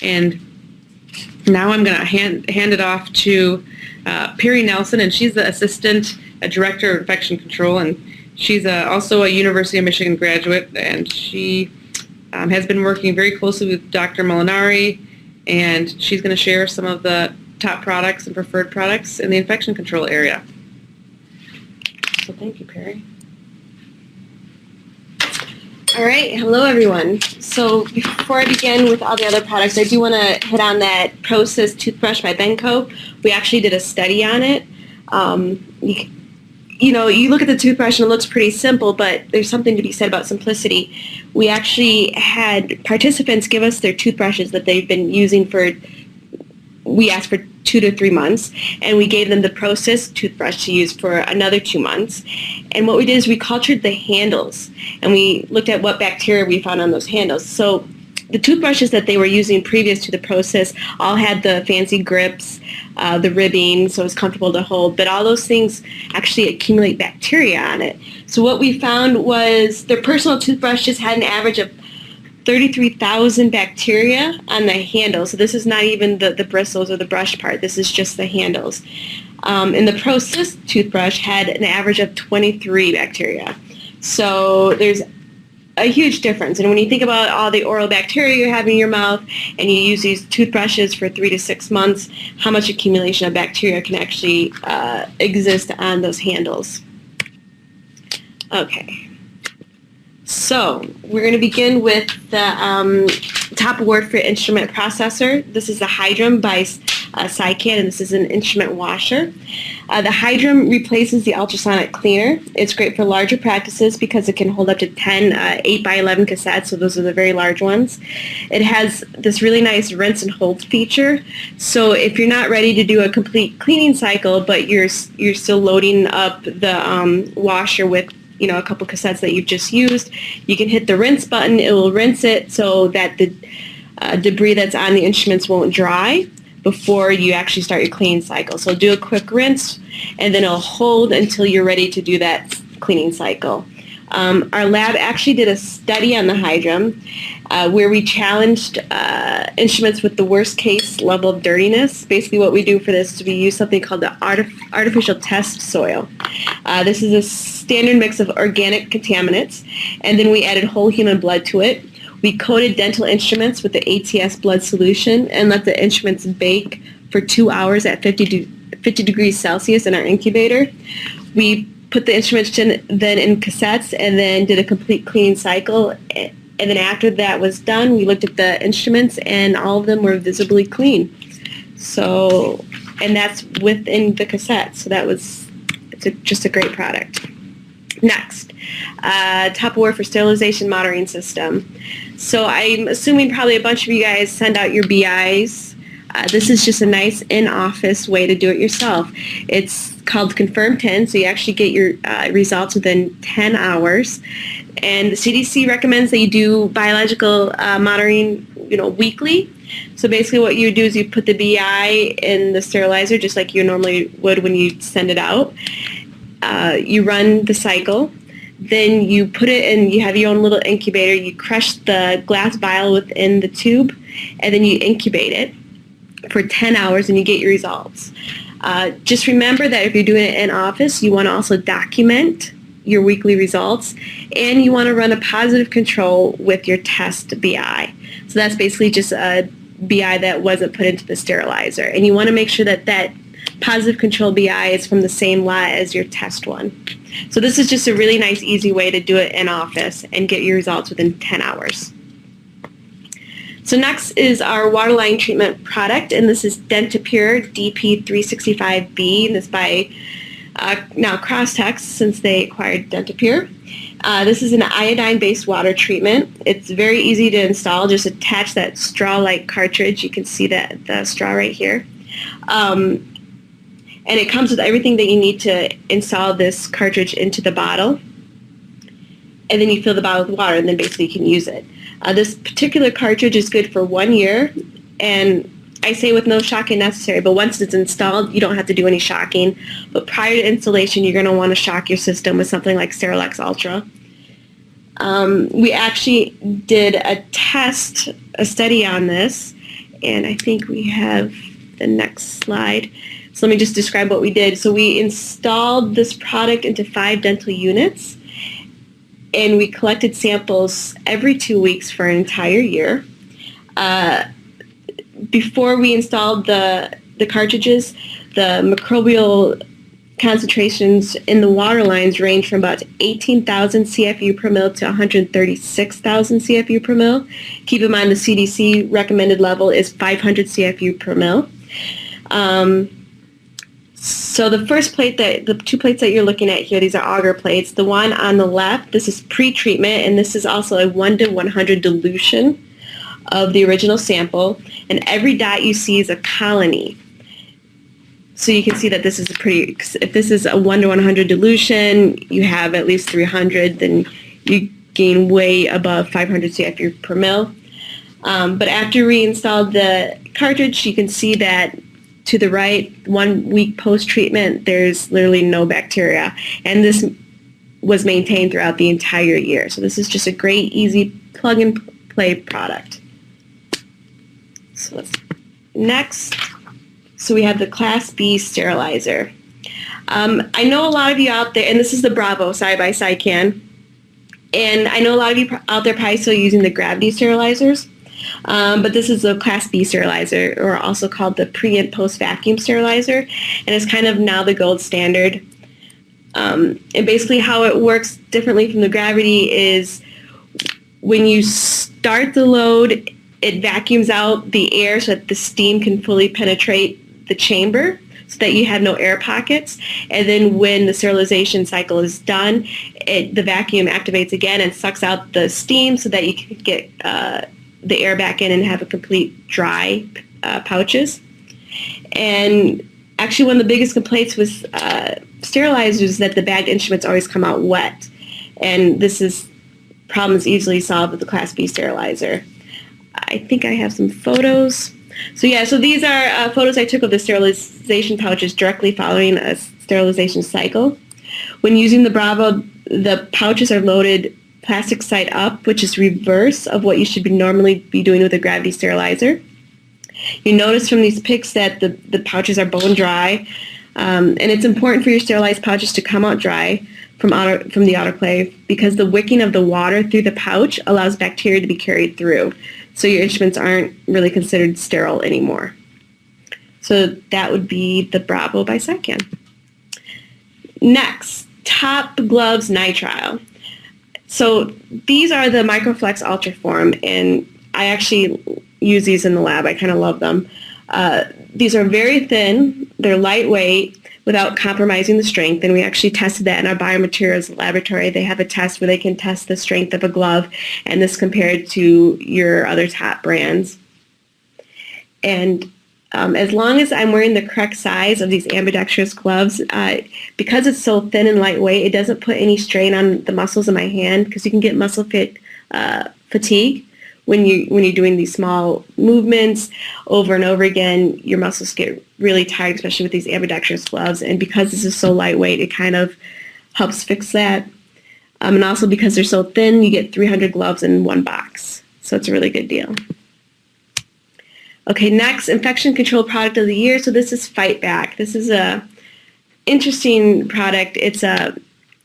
And now I'm going to hand it off to Perry Nelson, and she's the Assistant Director of Infection Control, and she's also a University of Michigan graduate, and she has been working very closely with Dr. Molinari, and she's going to share some of the top products and preferred products in the infection control area. So thank you, Perry. All right, hello everyone. So before I begin with all the other products, I do want to hit on that ProSys toothbrush by Benco. We actually did a study on it. You look at the toothbrush and it looks pretty simple, but there's something to be said about simplicity. We actually had participants give us their toothbrushes that they've been using we asked for 2 to 3 months, and we gave them the ProSys toothbrush to use for another 2 months. And what we did is we cultured the handles, and we looked at what bacteria we found on those handles. So the toothbrushes that they were using previous to the ProSys all had the fancy grips, the ribbing, so it was comfortable to hold, but all those things actually accumulate bacteria on it. So what we found was their personal toothbrushes had an average of 33,000 bacteria on the handles. So this is not even the bristles or the brush part. This is just the handles. And the ProSys toothbrush had an average of 23 bacteria. So there's a huge difference. And when you think about all the oral bacteria you have in your mouth and you use these toothbrushes for 3 to 6 months, how much accumulation of bacteria can actually exist on those handles. Okay. So we're going to begin with the top award for instrument processor. This is the Hydrum by Sycan, and this is an instrument washer. The Hydrum replaces the ultrasonic cleaner. It's great for larger practices because it can hold up to 10 8x11 cassettes, so those are the very large ones. It has this really nice rinse and hold feature. So if you're not ready to do a complete cleaning cycle, but you're still loading up the washer with a couple cassettes that you've just used, you can hit the rinse button. It will rinse it so that the debris that's on the instruments won't dry before you actually start your cleaning cycle. So do a quick rinse, and then it'll hold until you're ready to do that cleaning cycle. Our lab actually did a study on the Hydrum where we challenged instruments with the worst case level of dirtiness. Basically what we do for this is we use something called the artificial test soil. This is a standard mix of organic contaminants, and then we added whole human blood to it. We coated dental instruments with the ATS blood solution and let the instruments bake for 2 hours at 50 degrees Celsius in our incubator. We put the instruments then in cassettes and then did a complete cleaning cycle. And then after that was done, we looked at the instruments and all of them were visibly clean. So, and that's within the cassette. So just a great product. Next, top award for sterilization monitoring system. So I'm assuming probably a bunch of you guys send out your BIs. This is just a nice in-office way to do it yourself. It's called Confirm 10, so you actually get your results within 10 hours. And the CDC recommends that you do biological monitoring, weekly. So basically what you do is you put the BI in the sterilizer just like you normally would when you send it out. You run the cycle. Then you put it in, you have your own little incubator. You crush the glass vial within the tube, and then you incubate it for 10 hours, and you get your results. Just remember that if you're doing it in office, you want to also document your weekly results, and you want to run a positive control with your test BI. So that's basically just a BI that wasn't put into the sterilizer, and you want to make sure that that positive control BI is from the same lot as your test one. So this is just a really nice, easy way to do it in office and get your results within 10 hours. So next is our waterline treatment product, and this is Dentapure DP365B, and this is by now Crosstex since they acquired Dentapure. This is an iodine-based water treatment. It's very easy to install. Just attach that straw-like cartridge. You can see that the straw right here. And it comes with everything that you need to install this cartridge into the bottle. And then you fill the bottle with water, and then basically you can use it. This particular cartridge is good for 1 year, and I say with no shocking necessary, but once it's installed, you don't have to do any shocking. But prior to installation, you're going to want to shock your system with something like Sterilex Ultra. We actually did a study on this, and I think we have the next slide. So let me just describe what we did. So we installed this product into 5 dental units, and we collected samples every 2 weeks for an entire year. Before we installed the cartridges, the microbial concentrations in the water lines range from about 18,000 CFU per mil to 136,000 CFU per mil. Keep in mind the CDC recommended level is 500 CFU per mil. So the the 2 plates that you're looking at here, these are agar plates. The one on the left, this is pre-treatment, and this is also a 1:100 dilution of the original sample. And every dot you see is a colony. So you can see that this is if this is a 1:100 dilution, you have at least 300, then you gain way above 500 CFU per mil. But after we installed the cartridge, you can see that to the right, 1 week post-treatment, there's literally no bacteria. And this was maintained throughout the entire year. So this is just a great, easy plug-and-play product. So next, so we have the Class B sterilizer. I know a lot of you out there, and this is the Bravo side-by-side can, and I know a lot of you out there probably still using the Gravity sterilizers. But this is a Class B sterilizer, or also called the pre and post vacuum sterilizer, and it's kind of now the gold standard. And basically how it works differently from the Gravity is when you start the load, it vacuums out the air so that the steam can fully penetrate the chamber so that you have no air pockets. And then when the sterilization cycle is done, the vacuum activates again and sucks out the steam so that you can get the air back in and have a complete dry pouches. And actually one of the biggest complaints with sterilizers is that the bagged instruments always come out wet. And this problem is easily solved with the Class B sterilizer. I think I have some photos. So yeah, so these are photos I took of the sterilization pouches directly following a sterilization cycle. When using the Bravo, the pouches are loaded plastic side up, which is reverse of what you should normally be doing with a Gravity sterilizer. You notice from these pics that the pouches are bone dry, and it's important for your sterilized pouches to come out dry from the autoclave because the wicking of the water through the pouch allows bacteria to be carried through. So your instruments aren't really considered sterile anymore. So that would be the Bravo by SciCan. Next, Top Gloves Nitrile. So these are the Microflex Ultraform, and I actually use these in the lab. I kind of love them. These are very thin, they're lightweight, without compromising the strength, and we actually tested that in our biomaterials laboratory. They have a test where they can test the strength of a glove, and this compared to your other top brands. And as long as I'm wearing the correct size of these ambidextrous gloves, because it's so thin and lightweight, it doesn't put any strain on the muscles in my hand, because you can get muscle fatigue when you're doing these small movements over and over again. Your muscles get really tired, especially with these ambidextrous gloves. And because this is so lightweight, it kind of helps fix that. And also because they're so thin, you get 300 gloves in one box. So it's a really good deal. Okay, next, infection control product of the year. So this is Fight Back. This is a interesting product. It's I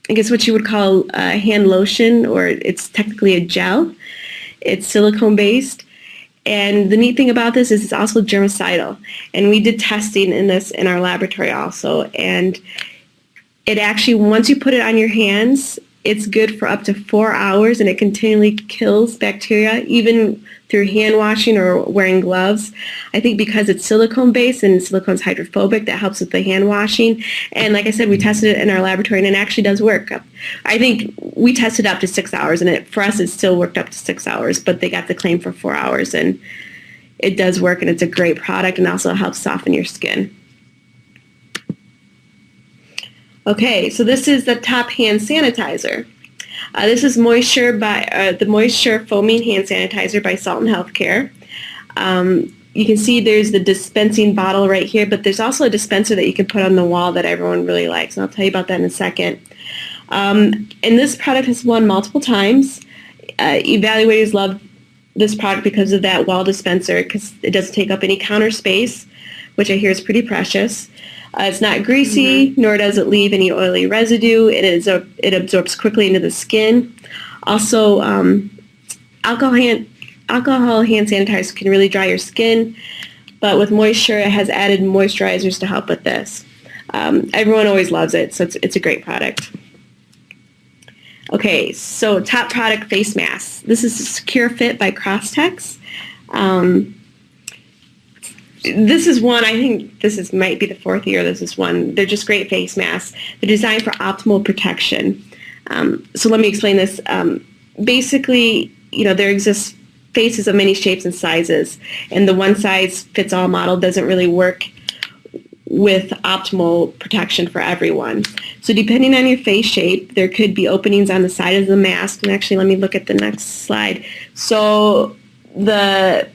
guess what you would call a hand lotion, or it's technically a gel. It's silicone based. And the neat thing about this is it's also germicidal. And we did testing in this in our laboratory also. And it actually, once you put it on your hands, it's good for up to 4 hours, and it continually kills bacteria, even through hand washing or wearing gloves. I think because it's silicone based and silicone's hydrophobic, that helps with the hand washing. And like I said, we tested it in our laboratory, and it actually does work. I think we tested up to 6 hours, and for us it still worked up to 6 hours, but they got the claim for 4 hours, and it does work, and it's a great product, and also helps soften your skin. Okay, so this is the Top hand sanitizer. This is the Moisture Foaming Hand Sanitizer by Salton Healthcare. You can see there's the dispensing bottle right here, but there's also a dispenser that you can put on the wall that everyone really likes, and I'll tell you about that in a second. And this product has won multiple times. Evaluators love this product because of that wall dispenser, because it doesn't take up any counter space, which I hear is pretty precious. It's not greasy, nor does it leave any oily residue. It absorbs quickly into the skin. Also, alcohol hand sanitizer can really dry your skin, but with Moisture, it has added moisturizers to help with this. Everyone always loves it, so it's a great product. Okay, so top product, face masks. This is a Secure Fit by Crosstex. This is one, I think might be the fourth year this is one. They're just great face masks. They're designed for optimal protection. So let me explain this. Basically, there exists faces of many shapes and sizes, and the one-size-fits-all model doesn't really work with optimal protection for everyone. So depending on your face shape, there could be openings on the side of the mask. And actually, let me look at the next slide. So the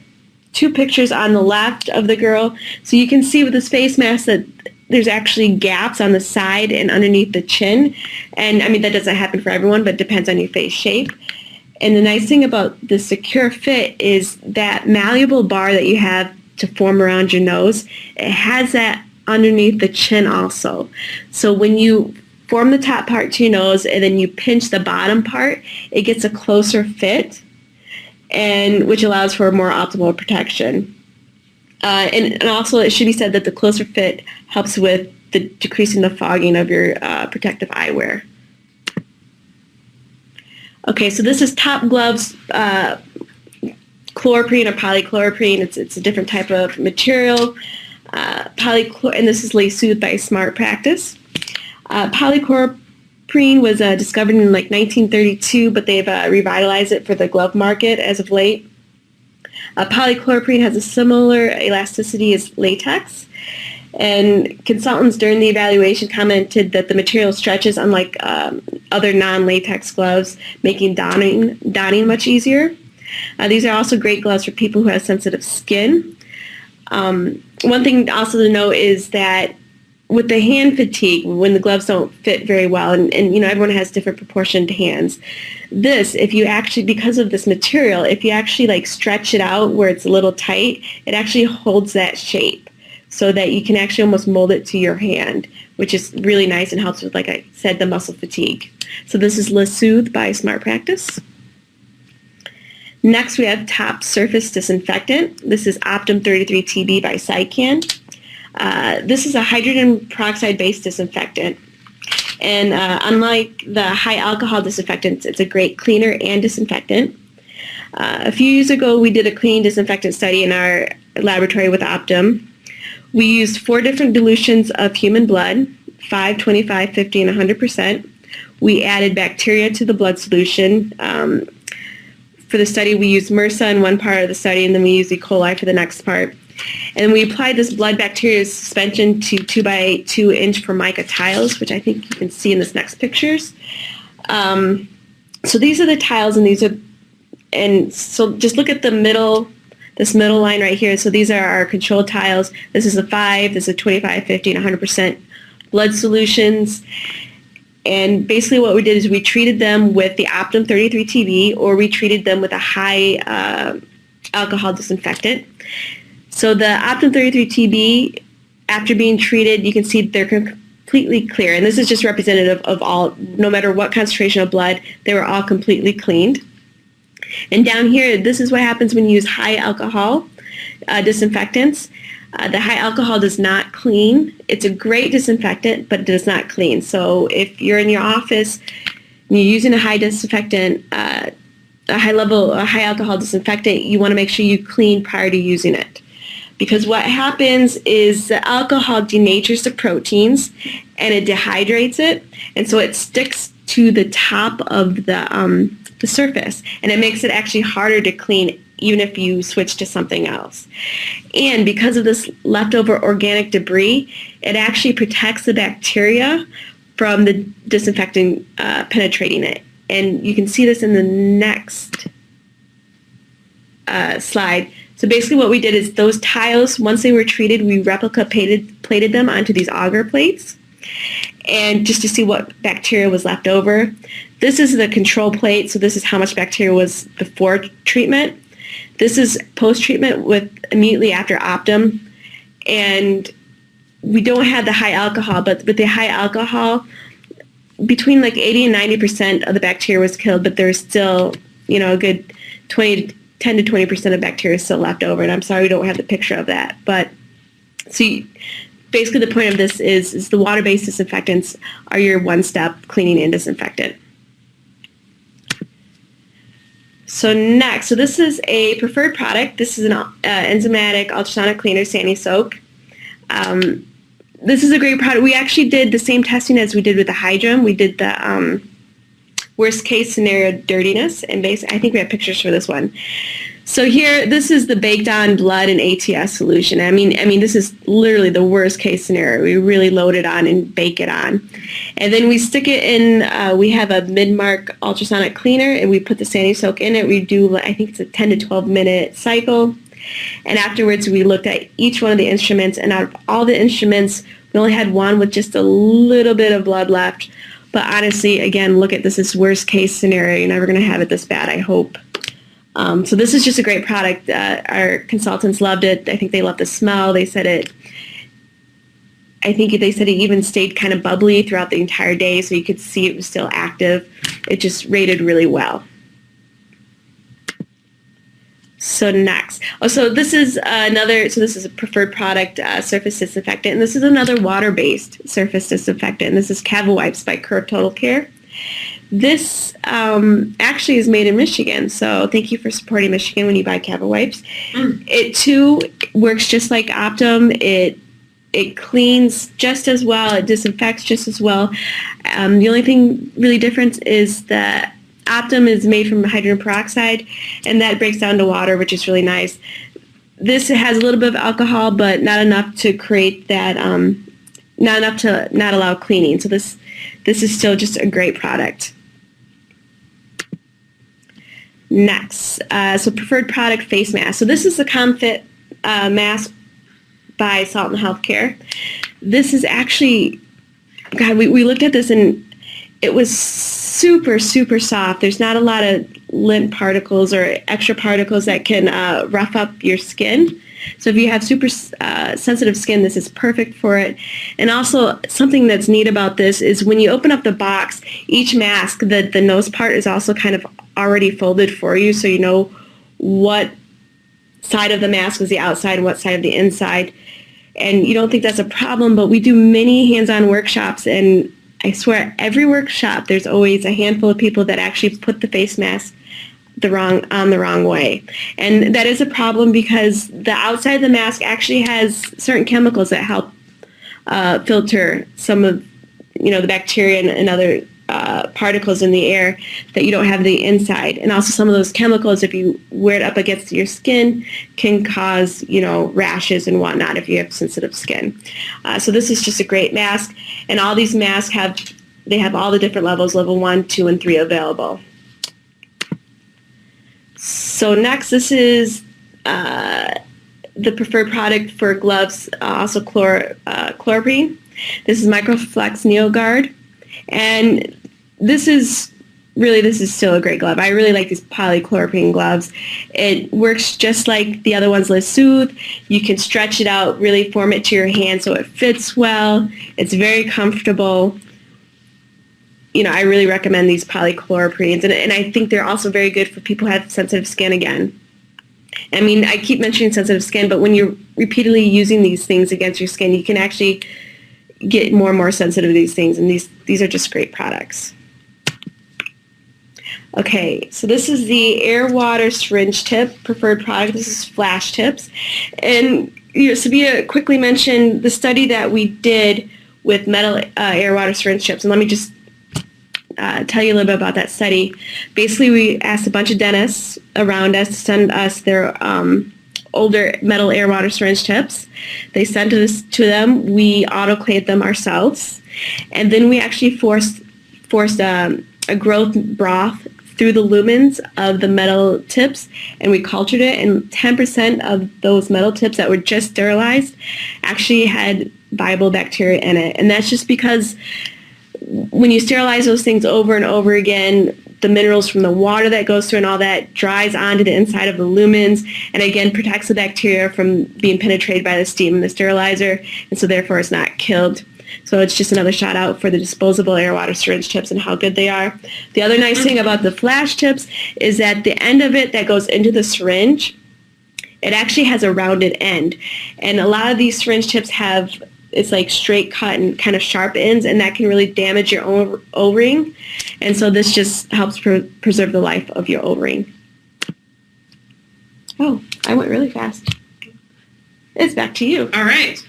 two pictures on the left of the girl, so you can see with this face mask that there's actually gaps on the side and underneath the chin. And I mean, that doesn't happen for everyone, but it depends on your face shape. And the nice thing about the Secure Fit is that malleable bar that you have to form around your nose, it has that underneath the chin also. So when you form the top part to your nose and then you pinch the bottom part, it gets a closer fit, and which allows for more optimal protection. And also it should be said that the closer fit helps with decreasing the fogging of your protective eyewear. Okay, so this is Top Gloves chloroprene or polychloroprene. It's a different type of material. And this is Lace Soothe by Smart Practice. Polychloroprene was discovered in like 1932, but they've revitalized it for the glove market as of late. Polychloroprene has a similar elasticity as latex, and consultants during the evaluation commented that the material stretches unlike other non-latex gloves, making donning much easier. These are also great gloves for people who have sensitive skin. One thing also to note is that with the hand fatigue, when the gloves don't fit very well, and everyone has different proportioned hands, if you actually, because of this material, if you actually like stretch it out where it's a little tight, it actually holds that shape so that you can actually almost mold it to your hand, which is really nice and helps with, like I said, the muscle fatigue. So this is Lace Soothe by Smart Practice. Next, we have Top Surface Disinfectant. This is Optum 33 TB by Sycan. This is a hydrogen peroxide-based disinfectant. And unlike the high alcohol disinfectants, it's a great cleaner and disinfectant. A few years ago, we did a clean disinfectant study in our laboratory with Optum. We used 4 different dilutions of human blood, 5, 25, 50, and 100%. We added bacteria to the blood solution. For the study, we used MRSA in one part of the study, and then we used E. coli for the next part. And we applied this blood bacteria suspension to 2 by 2 inch Formica tiles, which I think you can see in this next pictures. So these are the tiles, and so just look at the middle, this middle line right here. So these are our control tiles. This is a 5, this is a 25, 50, and 100% blood solutions. And basically what we did is we treated them with the Optum 33 TB, or we treated them with a high alcohol disinfectant. So the Optum 33 TB, after being treated, you can see they're completely clear. And this is just representative of all, no matter what concentration of blood, they were all completely cleaned. And down here, this is what happens when you use high alcohol disinfectants. The high alcohol does not clean. It's a great disinfectant, but it does not clean. So if you're in your office and you're using a high disinfectant, a high alcohol disinfectant, you want to make sure you clean prior to using it. Because what happens is the alcohol denatures the proteins and it dehydrates it, and so it sticks to the top of the surface, and it makes it actually harder to clean even if you switch to something else. And because of this leftover organic debris, it actually protects the bacteria from the disinfectant penetrating it. And you can see this in the next slide. So basically what we did is those tiles, once they were treated, we replica plated them onto these agar plates, and just to see what bacteria was left over. This is the control plate, so this is how much bacteria was before treatment. This is post-treatment with immediately after Optum, and we don't have the high alcohol, but with the high alcohol, between like 80 and 90% of the bacteria was killed, but there's still, a good 10 to 20% of bacteria still left over. And I'm sorry we don't have the picture of that. But basically the point of this is the water-based disinfectants are your one-step cleaning and disinfectant. So next, this is a preferred product. This is an enzymatic ultrasonic cleaner, SaniSoak. This is a great product. We actually did the same testing as we did with the Hydrum. We did the worst case scenario dirtiness, and I think we have pictures for this one. So here, this is the baked on blood and ATS solution. I mean, this is literally the worst case scenario. We really load it on and bake it on. And then we stick it in, we have a mid-mark ultrasonic cleaner, and we put the SaniSoak in it. We do, I think it's a 10 to 12 minute cycle. And afterwards, we looked at each one of the instruments, and out of all the instruments, we only had one with just a little bit of blood left. But honestly, again, look at this is worst case scenario. You're never going to have it this bad, I hope. So this is just a great product. Our consultants loved it. I think they loved the smell. They said it even stayed kind of bubbly throughout the entire day, so you could see it was still active. It just rated really well. So next, this is this is a preferred product, surface disinfectant, and this is another water-based surface disinfectant. This is CaviWipes by Curve Total Care. This actually is made in Michigan, so thank you for supporting Michigan when you buy CaviWipes. It too works just like Optum. It cleans just as well. It disinfects just as well. The only thing really different is that Optum is made from hydrogen peroxide, and that breaks down to water, which is really nice. This has a little bit of alcohol, but not enough to create that, not enough to not allow cleaning. So this is still just a great product. Next, so preferred product, face mask. So this is the Comfit mask by Salton Healthcare. This is actually, God, we looked at this and it was super, super soft. There's not a lot of lint particles or extra particles that can rough up your skin. So if you have super sensitive skin, this is perfect for it. And also, something that's neat about this is when you open up the box, each mask, the nose part is also kind of already folded for you, so you know what side of the mask is the outside and what side of the inside. And you don't think that's a problem, but we do many hands-on workshops, and I swear every workshop there's always a handful of people that actually put the face mask the wrong way. And that is a problem because the outside of the mask actually has certain chemicals that help filter some of the bacteria and other particles in the air that you don't have the inside. And also some of those chemicals, if you wear it up against your skin, can cause rashes and whatnot if you have sensitive skin. So this is just a great mask, and all these masks have all the different levels, level 1, 2, and 3 available. So next, this is the preferred product for gloves, also chlorprene. This is Microflex NeoGuard, and this is still a great glove. I really like these polychloroprene gloves. It works just like the other ones, LeSoothe. You can stretch it out, really form it to your hand so it fits well. It's very comfortable. I really recommend these polychloroprenes, and I think they're also very good for people who have sensitive skin again. I mean, I keep mentioning sensitive skin, but when you're repeatedly using these things against your skin, you can actually get more and more sensitive to these things, and these are just great products. Okay, so this is the Air Water Syringe Tip preferred product. This is Flash Tips. And Sabia quickly mentioned the study that we did with metal air water syringe tips, and let me just tell you a little bit about that study. Basically, we asked a bunch of dentists around us to send us their older metal air water syringe tips. They sent us to them. We autoclaved them ourselves, and then we actually forced a growth broth through the lumens of the metal tips, and we cultured it, and 10% of those metal tips that were just sterilized actually had viable bacteria in it. And that's just because when you sterilize those things over and over again, the minerals from the water that goes through and all that dries onto the inside of the lumens, and again protects the bacteria from being penetrated by the steam in the sterilizer, and so therefore it's not killed. So it's just another shout out for the disposable air water syringe tips and how good they are. The other nice thing about the flash tips is that the end of it that goes into the syringe, it actually has a rounded end. And a lot of these syringe tips have, it's like straight cut and kind of sharp ends, and that can really damage your O-ring. And so this just helps preserve the life of your O-ring. Oh, I went really fast. It's back to you. All right.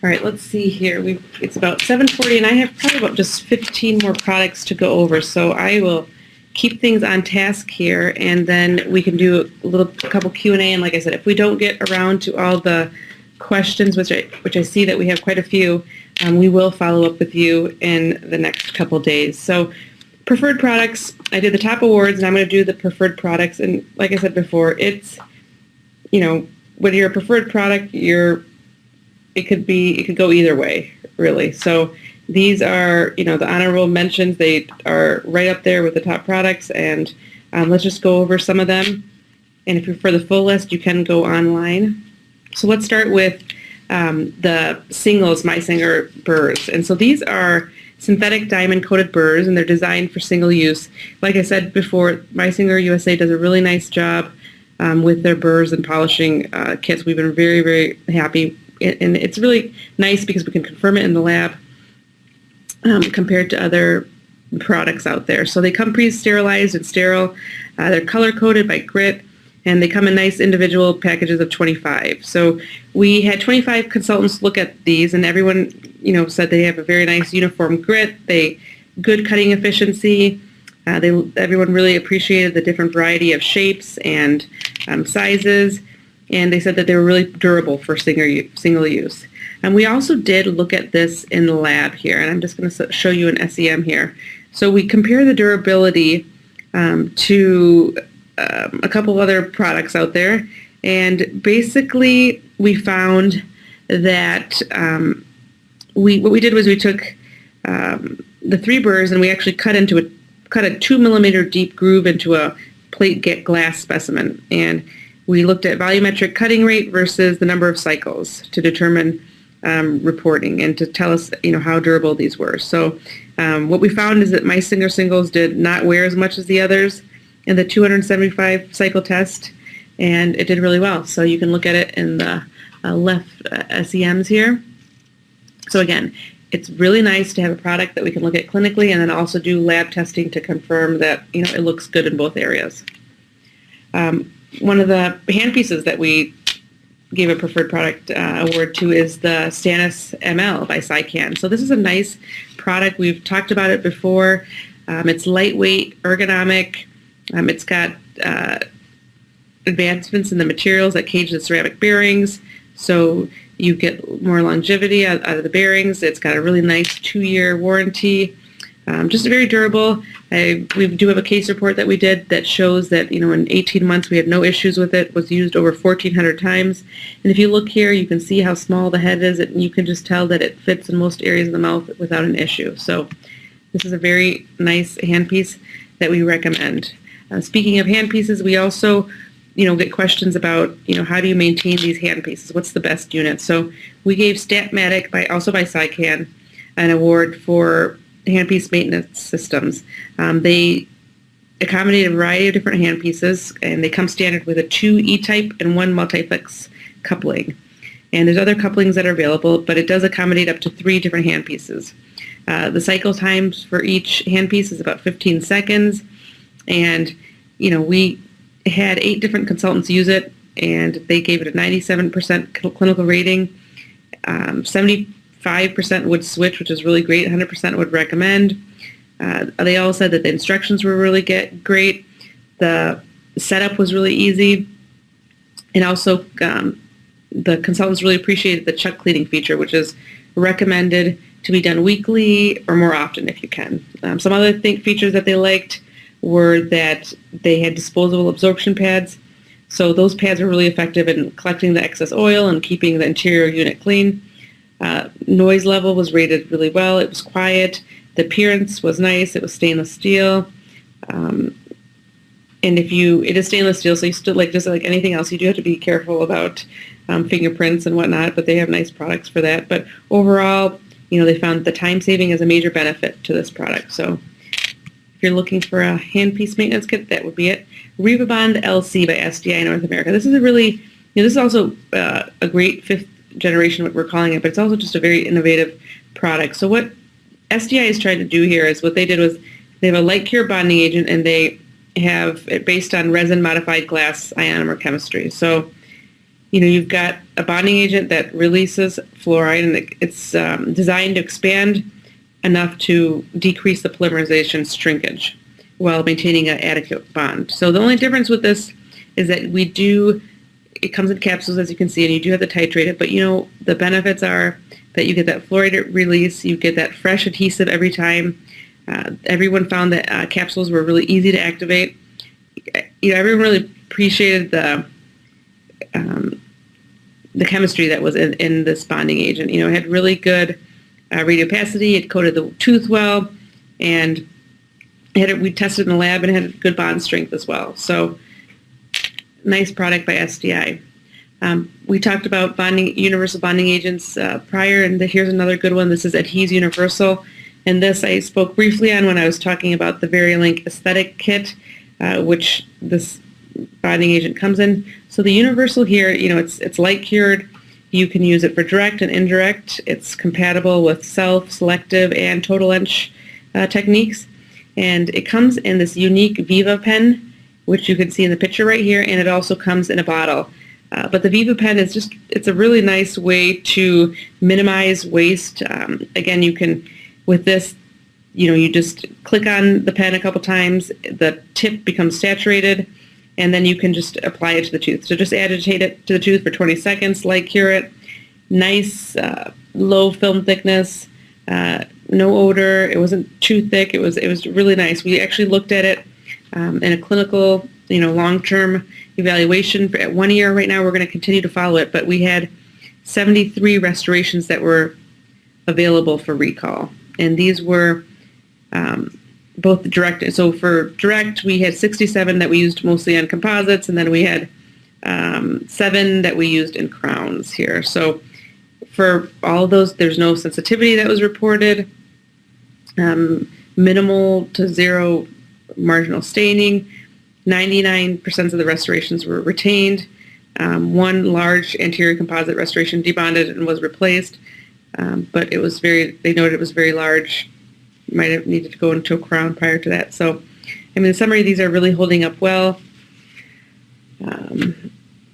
All right, let's see here. It's about 7:40, and I have probably about just 15 more products to go over. So I will keep things on task here, and then we can do a couple Q&A. And like I said, if we don't get around to all the questions, which I see that we have quite a few, we will follow up with you in the next couple days. So preferred products, I did the top awards, and I'm going to do the preferred products. And like I said before, it's, when you're a preferred product, it could go either way, really. So these are, the honorable mentions. They are right up there with the top products, and let's just go over some of them. And if you're for the full list, you can go online. So let's start with the singles Meisinger burrs. And so these are synthetic diamond-coated burrs, and they're designed for single use. Like I said before, Meisinger USA does a really nice job with their burrs and polishing kits. We've been very, very happy, and it's really nice because we can confirm it in the lab compared to other products out there. So they come pre-sterilized and sterile. They're color-coded by grit, and they come in nice individual packages of 25. So we had 25 consultants look at these, and everyone, said they have a very nice uniform grit, good cutting efficiency. Everyone really appreciated the different variety of shapes and sizes, and they said that they were really durable for single use. And we also did look at this in the lab here, and I'm just going to show you an SEM here. So we compare the durability to a couple other products out there, and basically we found that what we did was we took the 3 burrs, and we actually cut a 2-millimeter deep groove into a plate glass specimen, and we looked at volumetric cutting rate versus the number of cycles to determine reporting and to tell us, how durable these were. So what we found is that Meisinger singles did not wear as much as the others in the 275 cycle test, and it did really well. So you can look at it in the left SEMs here. So again, it's really nice to have a product that we can look at clinically and then also do lab testing to confirm that, it looks good in both areas. One of the handpieces that we gave a preferred product award to is the Stannis ML by Sycan. So this is a nice product. We've talked about it before. It's lightweight, ergonomic. It's got advancements in the materials that cage the ceramic bearings, so you get more longevity out of the bearings. It's got a really nice 2-year warranty. Just very durable. We do have a case report that we did that shows that, in 18 months we had no issues with it. It was used over 1,400 times. And if you look here, you can see how small the head is, and you can just tell that it fits in most areas of the mouth without an issue. So this is a very nice handpiece that we recommend. Speaking of handpieces, we also, get questions about, how do you maintain these handpieces? What's the best unit? So we gave Statmatic, by Sycan, an award for handpiece maintenance systems. They accommodate a variety of different handpieces, and they come standard with a 2 E-type and 1 multiplex coupling. And there's other couplings that are available, but it does accommodate up to 3 different handpieces. The cycle times for each handpiece is about 15 seconds, and we had 8 different consultants use it, and they gave it a 97% clinical rating. 75% would switch, which is really great. 100% would recommend. They all said that the instructions were really great. The setup was really easy. And also, the consultants really appreciated the chuck cleaning feature, which is recommended to be done weekly or more often if you can. Some other features that they liked were that they had disposable absorption pads. So those pads are really effective in collecting the excess oil and keeping the interior unit clean. Noise level was rated really well. It was quiet. The appearance was nice. It was stainless steel. And it is stainless steel, so you still, just like anything else, you do have to be careful about fingerprints and whatnot, but they have nice products for that. But overall, they found the time saving is a major benefit to this product. So if you're looking for a handpiece maintenance kit, that would be it. RevaBond LC by SDI North America. This is this is also a great 5th generation, what we're calling it, but it's also just a very innovative product. So what SDI is trying to do here is what they did was they have a light cure bonding agent, and they have it based on resin modified glass ionomer chemistry. So you've got a bonding agent that releases fluoride, and it's designed to expand enough to decrease the polymerization shrinkage while maintaining an adequate bond. So the only difference with this is that it comes in capsules, as you can see, and you do have to titrate it, but the benefits are that you get that fluoride release, you get that fresh adhesive every time. Everyone found that capsules were really easy to activate. Everyone really appreciated the chemistry that was in this bonding agent. It had really good radiopacity. It coated the tooth well, and we tested in the lab, and it had good bond strength as well. So, nice product by SDI. We talked about universal bonding agents prior, and here's another good one. This is Adhese Universal, and this I spoke briefly on when I was talking about the VeriLink Aesthetic Kit, which this bonding agent comes in. So the Universal here, it's light cured. You can use it for direct and indirect. It's compatible with self, selective, and total etch techniques. And it comes in this unique Viva pen, which you can see in the picture right here, and it also comes in a bottle. But the Viva pen is it's a really nice way to minimize waste. Again, you can, with this, you just click on the pen a couple times, the tip becomes saturated, and then you can just apply it to the tooth. So just agitate it to the tooth for 20 seconds, light cure it. Nice, low film thickness, no odor. It wasn't too thick. It was really nice. We actually looked at it in a clinical, long-term evaluation at 1 year. Right now, we're going to continue to follow it, but we had 73 restorations that were available for recall, and these were both direct. So for direct, we had 67 that we used mostly on composites, and then we had 7 that we used in crowns here. So for all of those, there's no sensitivity that was reported, minimal to zero marginal staining. 99% of the restorations were retained. One large anterior composite restoration debonded and was replaced, but they noted it was very large. Might have needed to go into a crown prior to that. So, in summary, these are really holding up well.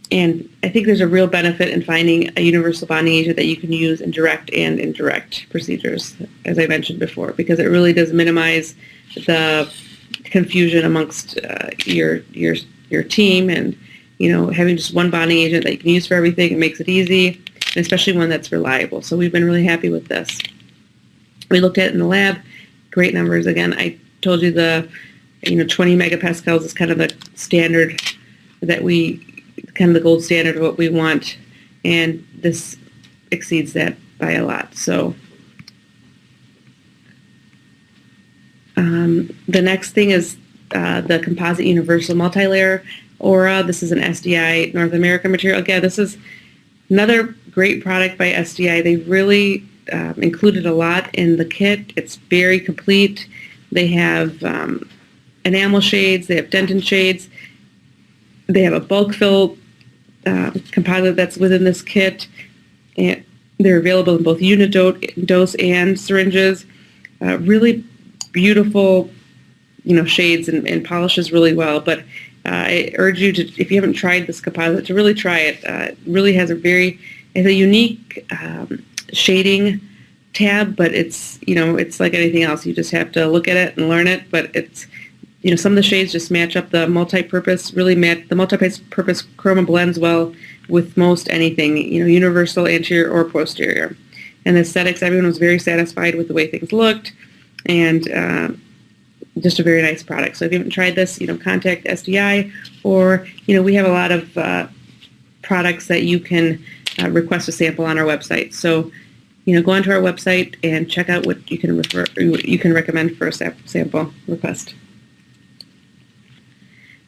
And I think there's a real benefit in finding a universal bonding agent that you can use in direct and indirect procedures, as I mentioned before, because it really does minimize the confusion amongst your team, and having just one bonding agent that you can use for everything, it makes it easy, and especially one that's reliable. So we've been really happy with this. We looked at it in the lab. Great numbers. Again, I told you the 20 megapascals is kind of the standard kind of the gold standard of what we want, and this exceeds that by a lot. So the next thing is the Composite Universal Multilayer Aura. This is an SDI North America material. Again, this is another great product by SDI. They really included a lot in the kit. It's very complete. They have enamel shades. They have dentin shades. They have a bulk fill composite that's within this kit. And they're available in both unit dose and syringes. Really beautiful, shades and polishes really well. But I urge you to, if you haven't tried this composite, to really try it. It really has a unique shading tab, but it's like anything else. You just have to look at it and learn it. But it's some of the shades just match up the multi-purpose, the multi-purpose chroma blends well with most anything, universal, anterior, or posterior. And the aesthetics, everyone was very satisfied with the way things looked, and just a very nice product. So if you haven't tried this, contact SDI, or, we have a lot of products that you can request a sample on our website. So, go onto our website and check out what you can recommend for a sample request.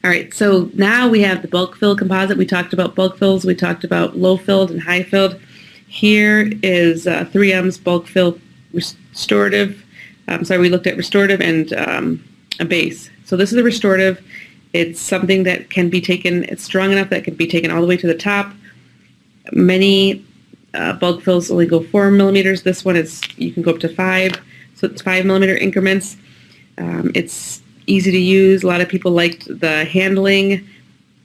All right, so now we have the bulk fill composite. We talked about bulk fills. We talked about low filled and high filled. Here is 3M's bulk fill restorative. We looked at restorative and a base. So this is a restorative. It's something that can be taken, it's strong enough that it can be taken all the way to the top. Many bulk fills only go 4 millimeters. This one you can go up to 5. So it's 5 millimeter increments. It's easy to use. A lot of people liked the handling.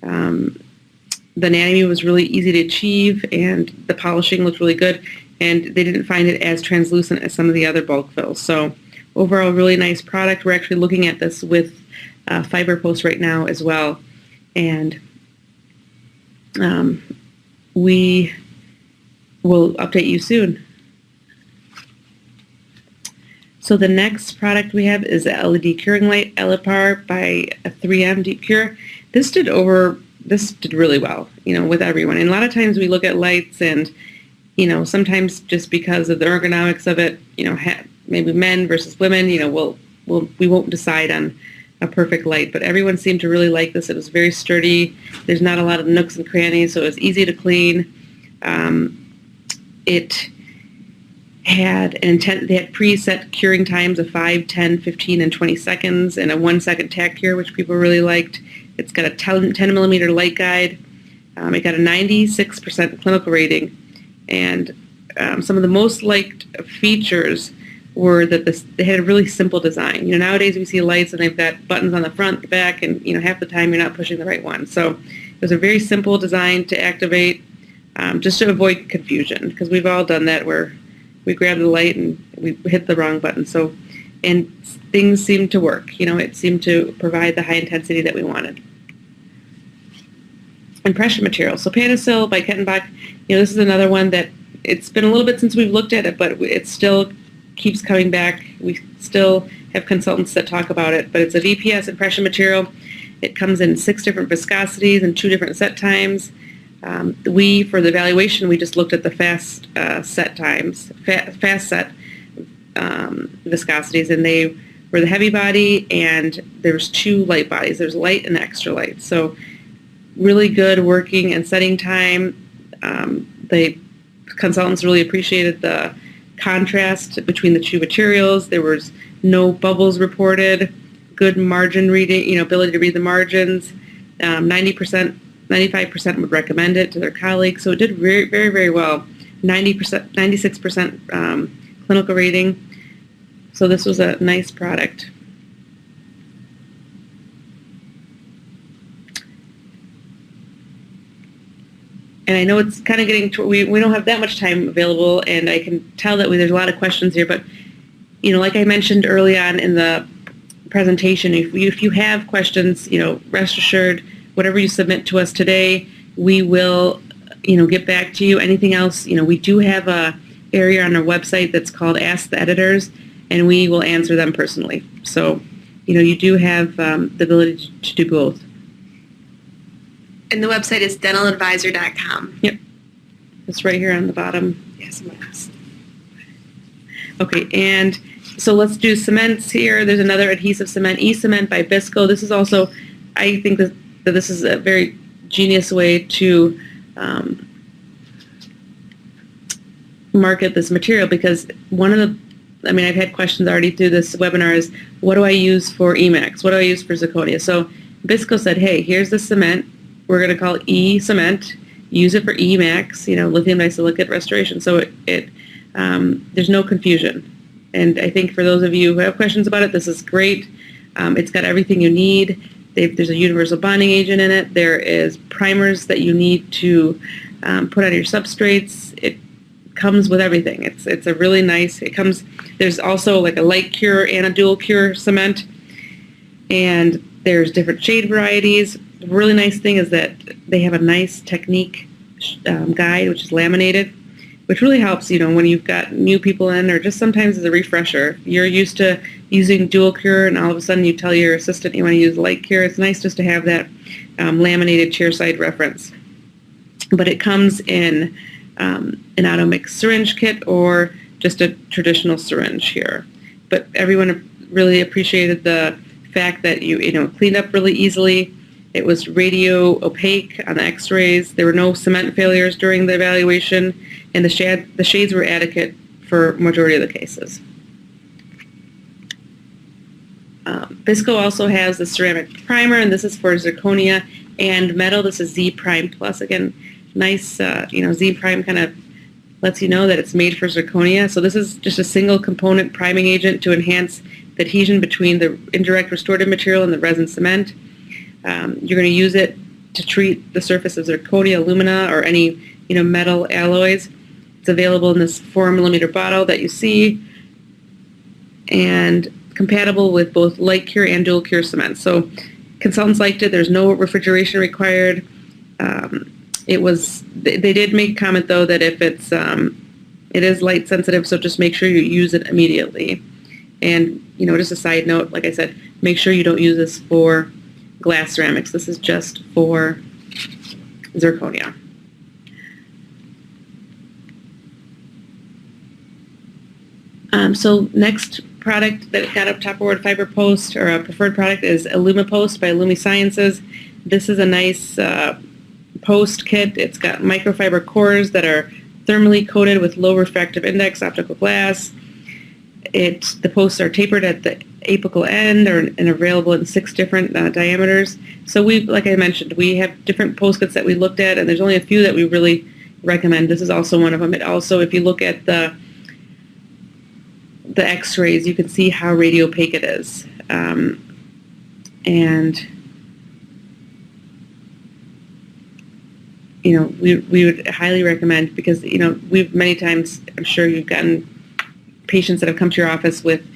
The anatomy was really easy to achieve, and the polishing looked really good, and they didn't find it as translucent as some of the other bulk fills. So overall, really nice product. We're actually looking at this with FiberPost right now as well, and we will update you soon. So the next product we have is the LED curing light, Elipar by 3M Deep Cure. This did really well, with everyone. And a lot of times we look at lights and, sometimes just because of the ergonomics of it, maybe men versus women, we won't decide on a perfect light. But everyone seemed to really like this. It was very sturdy. There's not a lot of nooks and crannies, so it was easy to clean. It had they had preset curing times of 5, 10, 15, and 20 seconds, and a 1-second tack cure, which people really liked. It's got a 10 millimeter light guide. It got a 96% clinical rating, and some of the most liked features were that they had a really simple design. Nowadays we see lights and they've got buttons on the front, the back, and half the time you're not pushing the right one. So it was a very simple design to activate, just to avoid confusion, because we've all done that where we grab the light and we hit the wrong button. So, and things seemed to work. It seemed to provide the high intensity that we wanted. Impression material. So Panasil by Kettenbach, this is another one that it's been a little bit since we've looked at it, but it still keeps coming back. We still have consultants that talk about it, but it's a VPS impression material. It comes in 6 different viscosities and 2 different set times. For the evaluation, we just looked at the fast set viscosities, and they were the heavy body, and there's 2 light bodies. There's light and extra light. So really good working and setting time. The consultants really appreciated the contrast between the 2 materials. There was no bubbles reported, good margin reading, ability to read the margins. 95% would recommend it to their colleagues. So it did very, very, very well. 96% clinical rating. So this was a nice product. And I know it's kind of getting to, we don't have that much time available, and I can tell that there's a lot of questions here, but like I mentioned early on in the presentation, if you have questions, rest assured, whatever you submit to us today, we will, get back to you. Anything else, we do have a area on our website that's called Ask the Editors, and we will answer them personally. So, you do have the ability to do both. And the website is dentaladvisor.com. Yep. It's right here on the bottom. Yes, Okay, and so let's do cements here. There's another adhesive cement, E-Cement by Bisco. This is also, I think that this is a very genius way to market this material, because I've had questions already through this webinar is, what do I use for Emax? What do I use for zirconia? So Bisco said, hey, here's the cement. We're going to call it E-Cement. Use it for Emax, lithium disilicate restoration. So there's no confusion. And I think for those of you who have questions about it, this is great. It's got everything you need. There's a universal bonding agent in it. There is primers that you need to put on your substrates. It comes with everything. It's a really nice, there's also like a light cure and a dual cure cement. And there's different shade varieties. The really nice thing is that they have a nice technique guide, which is laminated, which really helps, when you've got new people in, or just sometimes as a refresher. You're used to using dual cure, and all of a sudden you tell your assistant you want to use light cure. It's nice just to have that laminated chairside reference. But it comes in an auto-mix syringe kit or just a traditional syringe here. But everyone really appreciated the fact that you cleaned up really easily. It was radio opaque on the x-rays. There were no cement failures during the evaluation, and the shades were adequate for majority of the cases. Visco also has the ceramic primer, and this is for zirconia and metal. This is Z Prime Plus. Again, nice, Z Prime kind of lets you know that it's made for zirconia. So this is just a single component priming agent to enhance the adhesion between the indirect restorative material and the resin cement. You're going to use it to treat the surface of zirconia, alumina, or any metal alloys. It's available in this 4mm bottle that you see, and compatible with both light cure and dual cure cement. So consultants liked it. There's no refrigeration required. They did make comment though that if it is light sensitive, so just make sure you use it immediately. And just a side note, like I said, make sure you don't use this for glass ceramics. This is just for zirconia. So next product that got a top award fiber post, or a preferred product, is IllumiPost by Illumi Sciences. This is a nice post kit. It's got microfiber cores that are thermally coated with low refractive index optical glass. The posts are tapered at the apical end and available in 6 different diameters. So like I mentioned, we have different post kits that we looked at, and there's only a few that we really recommend. This is also one of them. It also, if you look at the x-rays, you can see how radio opaque it is. We would highly recommend, because, we've many times, I'm sure you've gotten patients that have come to your office with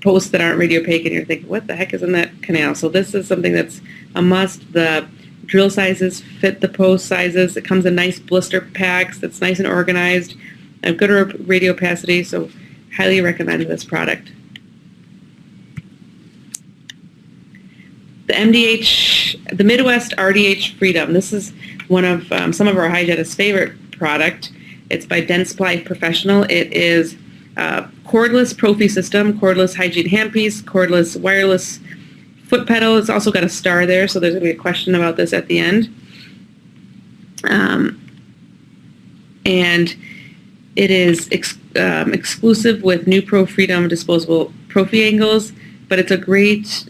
posts that aren't radio opaque, and you're thinking, what the heck is in that canal? So this is something that's a must. The drill sizes fit the post sizes. It comes in nice blister packs that's nice and organized, and good radio opacity, so highly recommend this product. The Midwest RDH Freedom. This is one of some of our hygienists' favorite product. It's by Dentsply Professional. It is a cordless prophy system, cordless hygiene handpiece, cordless wireless foot pedal. It's also got a star there, so there's going to be a question about this at the end. And it is exclusive with new Pro Freedom disposable prophy angles, but it's a great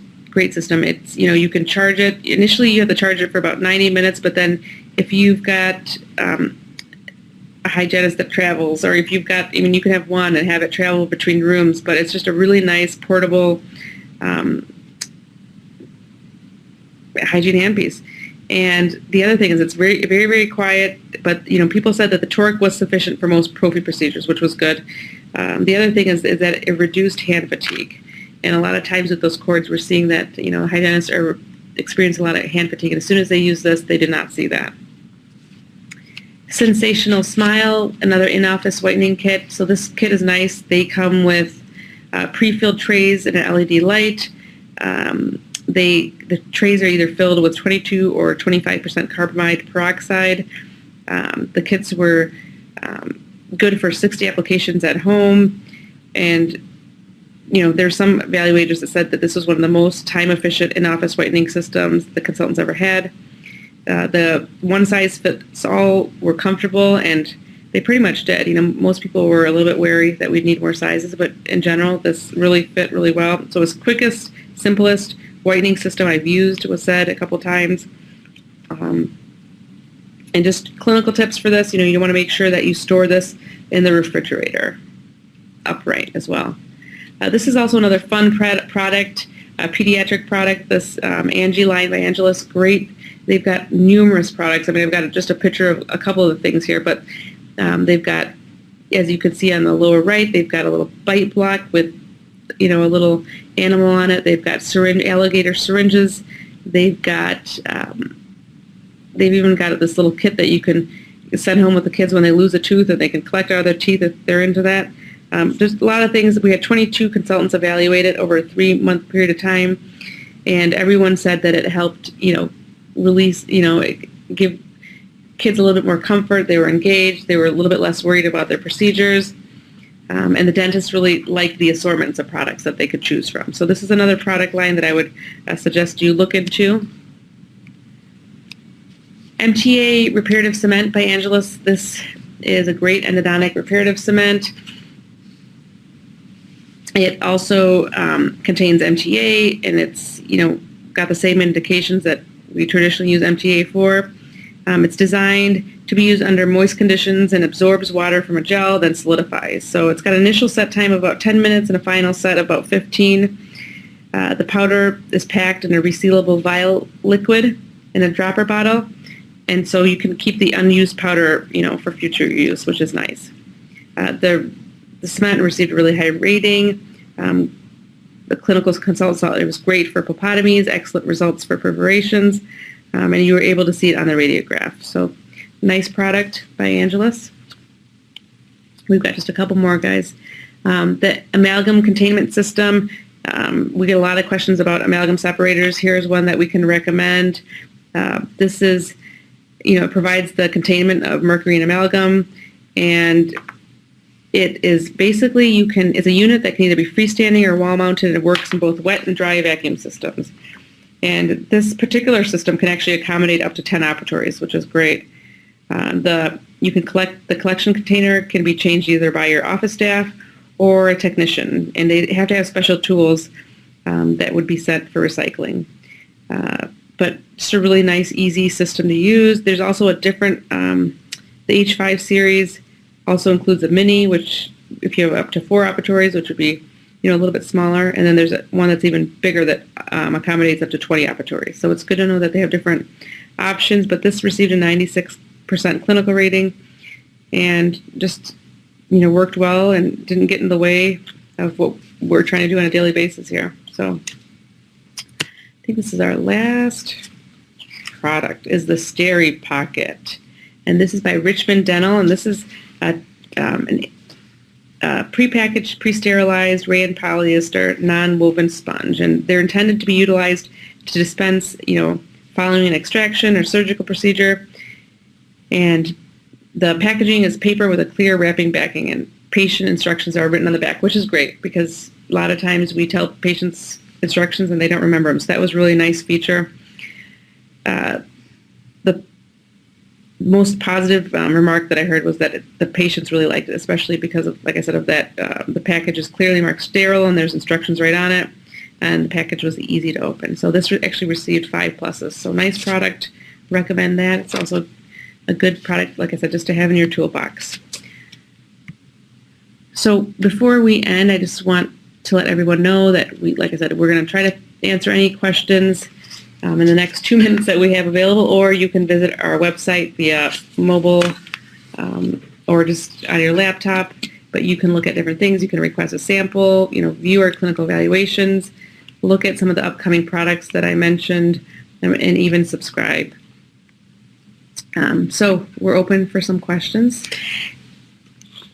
system. It's, you can charge it. Initially, you have to charge it for about 90 minutes, but then if you've got a hygienist that travels, or if you've got, you can have one and have it travel between rooms, but it's just a really nice portable hygiene handpiece. And the other thing is it's very, very, very quiet, but people said that the torque was sufficient for most prophy procedures, which was good. The other thing is that it reduced hand fatigue. And a lot of times with those cords, we're seeing that, hygienists are experiencing a lot of hand fatigue. And as soon as they use this, they did not see that. Sensational Smile, another in-office whitening kit. So this kit is nice. They come with pre-filled trays and an LED light. The trays are either filled with 22 or 25% carbamide peroxide. The kits were good for 60 applications at home. And there's some evaluators that said that this was one of the most time-efficient in-office whitening systems the consultants ever had. The one-size-fits-all were comfortable, and they pretty much did. Most people were a little bit wary that we'd need more sizes, but in general, this really fit really well. So it was quickest, simplest whitening system I've used, was said a couple times. And just clinical tips for this, you want to make sure that you store this in the refrigerator upright as well. This is also another fun product, a pediatric product, this Angie line by Angelus. Great. They've got numerous products. I've got just a picture of a couple of the things here, but they've got, as you can see on the lower right, they've got a little bite block with a little animal on it. They've got alligator syringes. They've even got this little kit that you can send home with the kids when they lose a tooth, and they can collect out their teeth if they're into that. There's a lot of things. We had 22 consultants evaluate it over a 3-month period of time, and everyone said that it helped, release, give kids a little bit more comfort. They were engaged. They were a little bit less worried about their procedures. And the dentists really liked the assortments of products that they could choose from. So this is another product line that I would suggest you look into. MTA Reparative Cement by Angelus. This is a great endodontic reparative cement. It also contains MTA, and it's got the same indications that we traditionally use MTA for. It's designed to be used under moist conditions and absorbs water from a gel, then solidifies. So it's got an initial set time of about 10 minutes and a final set of about 15. The powder is packed in a resealable vial liquid in a dropper bottle, and so you can keep the unused powder, for future use, which is nice. The cement received a really high rating. The clinical consultant thought it was great for pulpotomies, excellent results for perforations, and you were able to see it on the radiograph. So nice product by Angelus. We've got just a couple more, guys. The amalgam containment system. We get a lot of questions about amalgam separators. Here's one that we can recommend. This is, it provides the containment of mercury and amalgam, and it is basically, it's a unit that can either be freestanding or wall-mounted. It works in both wet and dry vacuum systems. And this particular system can actually accommodate up to 10 operatories, which is great. The collection container can be changed either by your office staff or a technician, and they have to have special tools that would be sent for recycling. But just a really nice, easy system to use. There's also a different, the H5 series also includes a mini, which if you have up to 4 operatories, which would be a little bit smaller, and then there's one that's even bigger that accommodates up to 20 operatories. So it's good to know that they have different options, but this received a 96% clinical rating and just worked well and didn't get in the way of what we're trying to do on a daily basis here. So I think this is our last product, is the Steri Pocket, and this is by Richmond Dental, and this is an prepackaged, pre-sterilized rayon polyester non-woven sponge, and they're intended to be utilized to dispense, following an extraction or surgical procedure. And the packaging is paper with a clear wrapping backing, and patient instructions are written on the back, which is great because a lot of times we tell patients instructions and they don't remember them. So that was a really nice feature. The most positive remark that I heard was that the patients really liked it, especially because of, like I said, of that the package is clearly marked sterile and there's instructions right on it, and the package was easy to open. So this actually received 5 pluses. So nice product. Recommend that. It's also a good product, like I said, just to have in your toolbox. So before we end, I just want to let everyone know that like I said, we're going to try to answer any questions in the next 2 minutes that we have available, or you can visit our website via mobile or just on your laptop, but you can look at different things. You can request a sample, view our clinical evaluations, look at some of the upcoming products that I mentioned, and even subscribe. So we're open for some questions.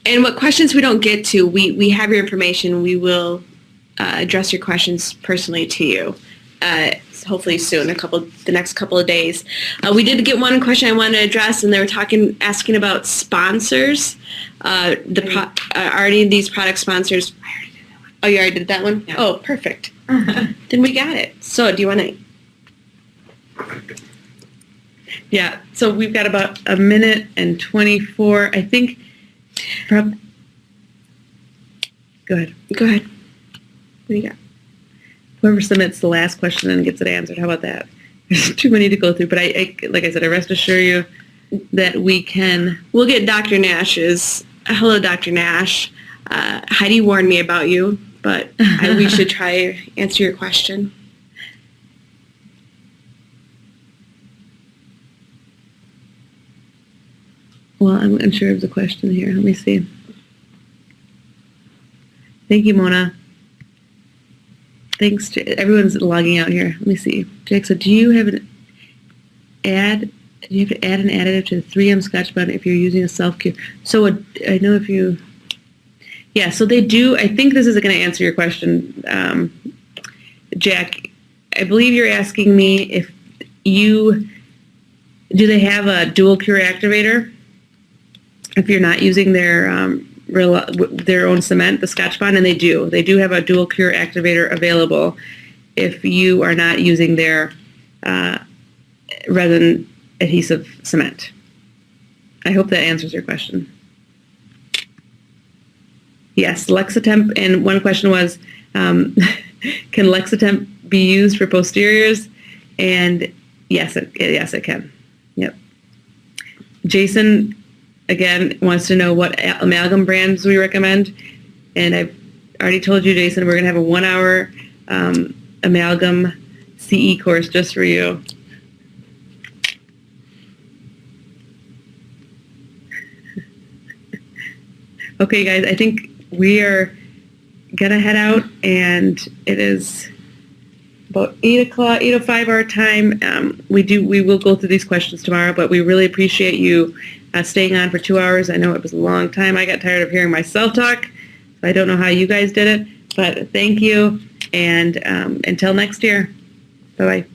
And what questions we don't get to, we have your information. We will address your questions personally to you. Hopefully soon, the next couple of days. We did get one question I wanted to address, and they were asking about sponsors. Are any of these product sponsors? Oh, you already did that one? Yeah. Oh, perfect. Then we got it. So do you want to? Yeah, so we've got about 1 minute and 24, I think. Go ahead. What do you got? Whoever submits the last question and gets it answered. How about that? There's too many to go through, but I like I said, I rest assure you that we can. We'll get Dr. Nash's. Hello, Dr. Nash. Heidi warned me about you, but we should try to answer your question. Well, I'm unsure of the question here. Let me see. Thank you, Mona. thanks to everyone's logging out here. Let me see. Jack, so do you have an add? Do you have to add an additive to the 3M Scotch Bond if you're using a self-cure? So I know if you, yeah, so they do. I think this is going to answer your question, Jack. I believe you're asking me if do they have a dual cure activator if you're not using their own cement, the Scotch Bond, and they do. They do have a dual cure activator available if you are not using their resin adhesive cement. I hope that answers your question. Yes, Lexitemp, and one question was, can Lexitemp be used for posteriors? And yes, it can. Yep. Jason, again, wants to know what amalgam brands we recommend. And I've already told you, Jason, we're going to have a 1-hour amalgam CE course just for you. Okay, guys, I think we are going to head out, and it is about 8:05 our time. We will go through these questions tomorrow, but we really appreciate you staying on for 2 hours. I know it was a long time. I got tired of hearing myself talk. So I don't know how you guys did it, but thank you, and until next year. Bye-bye.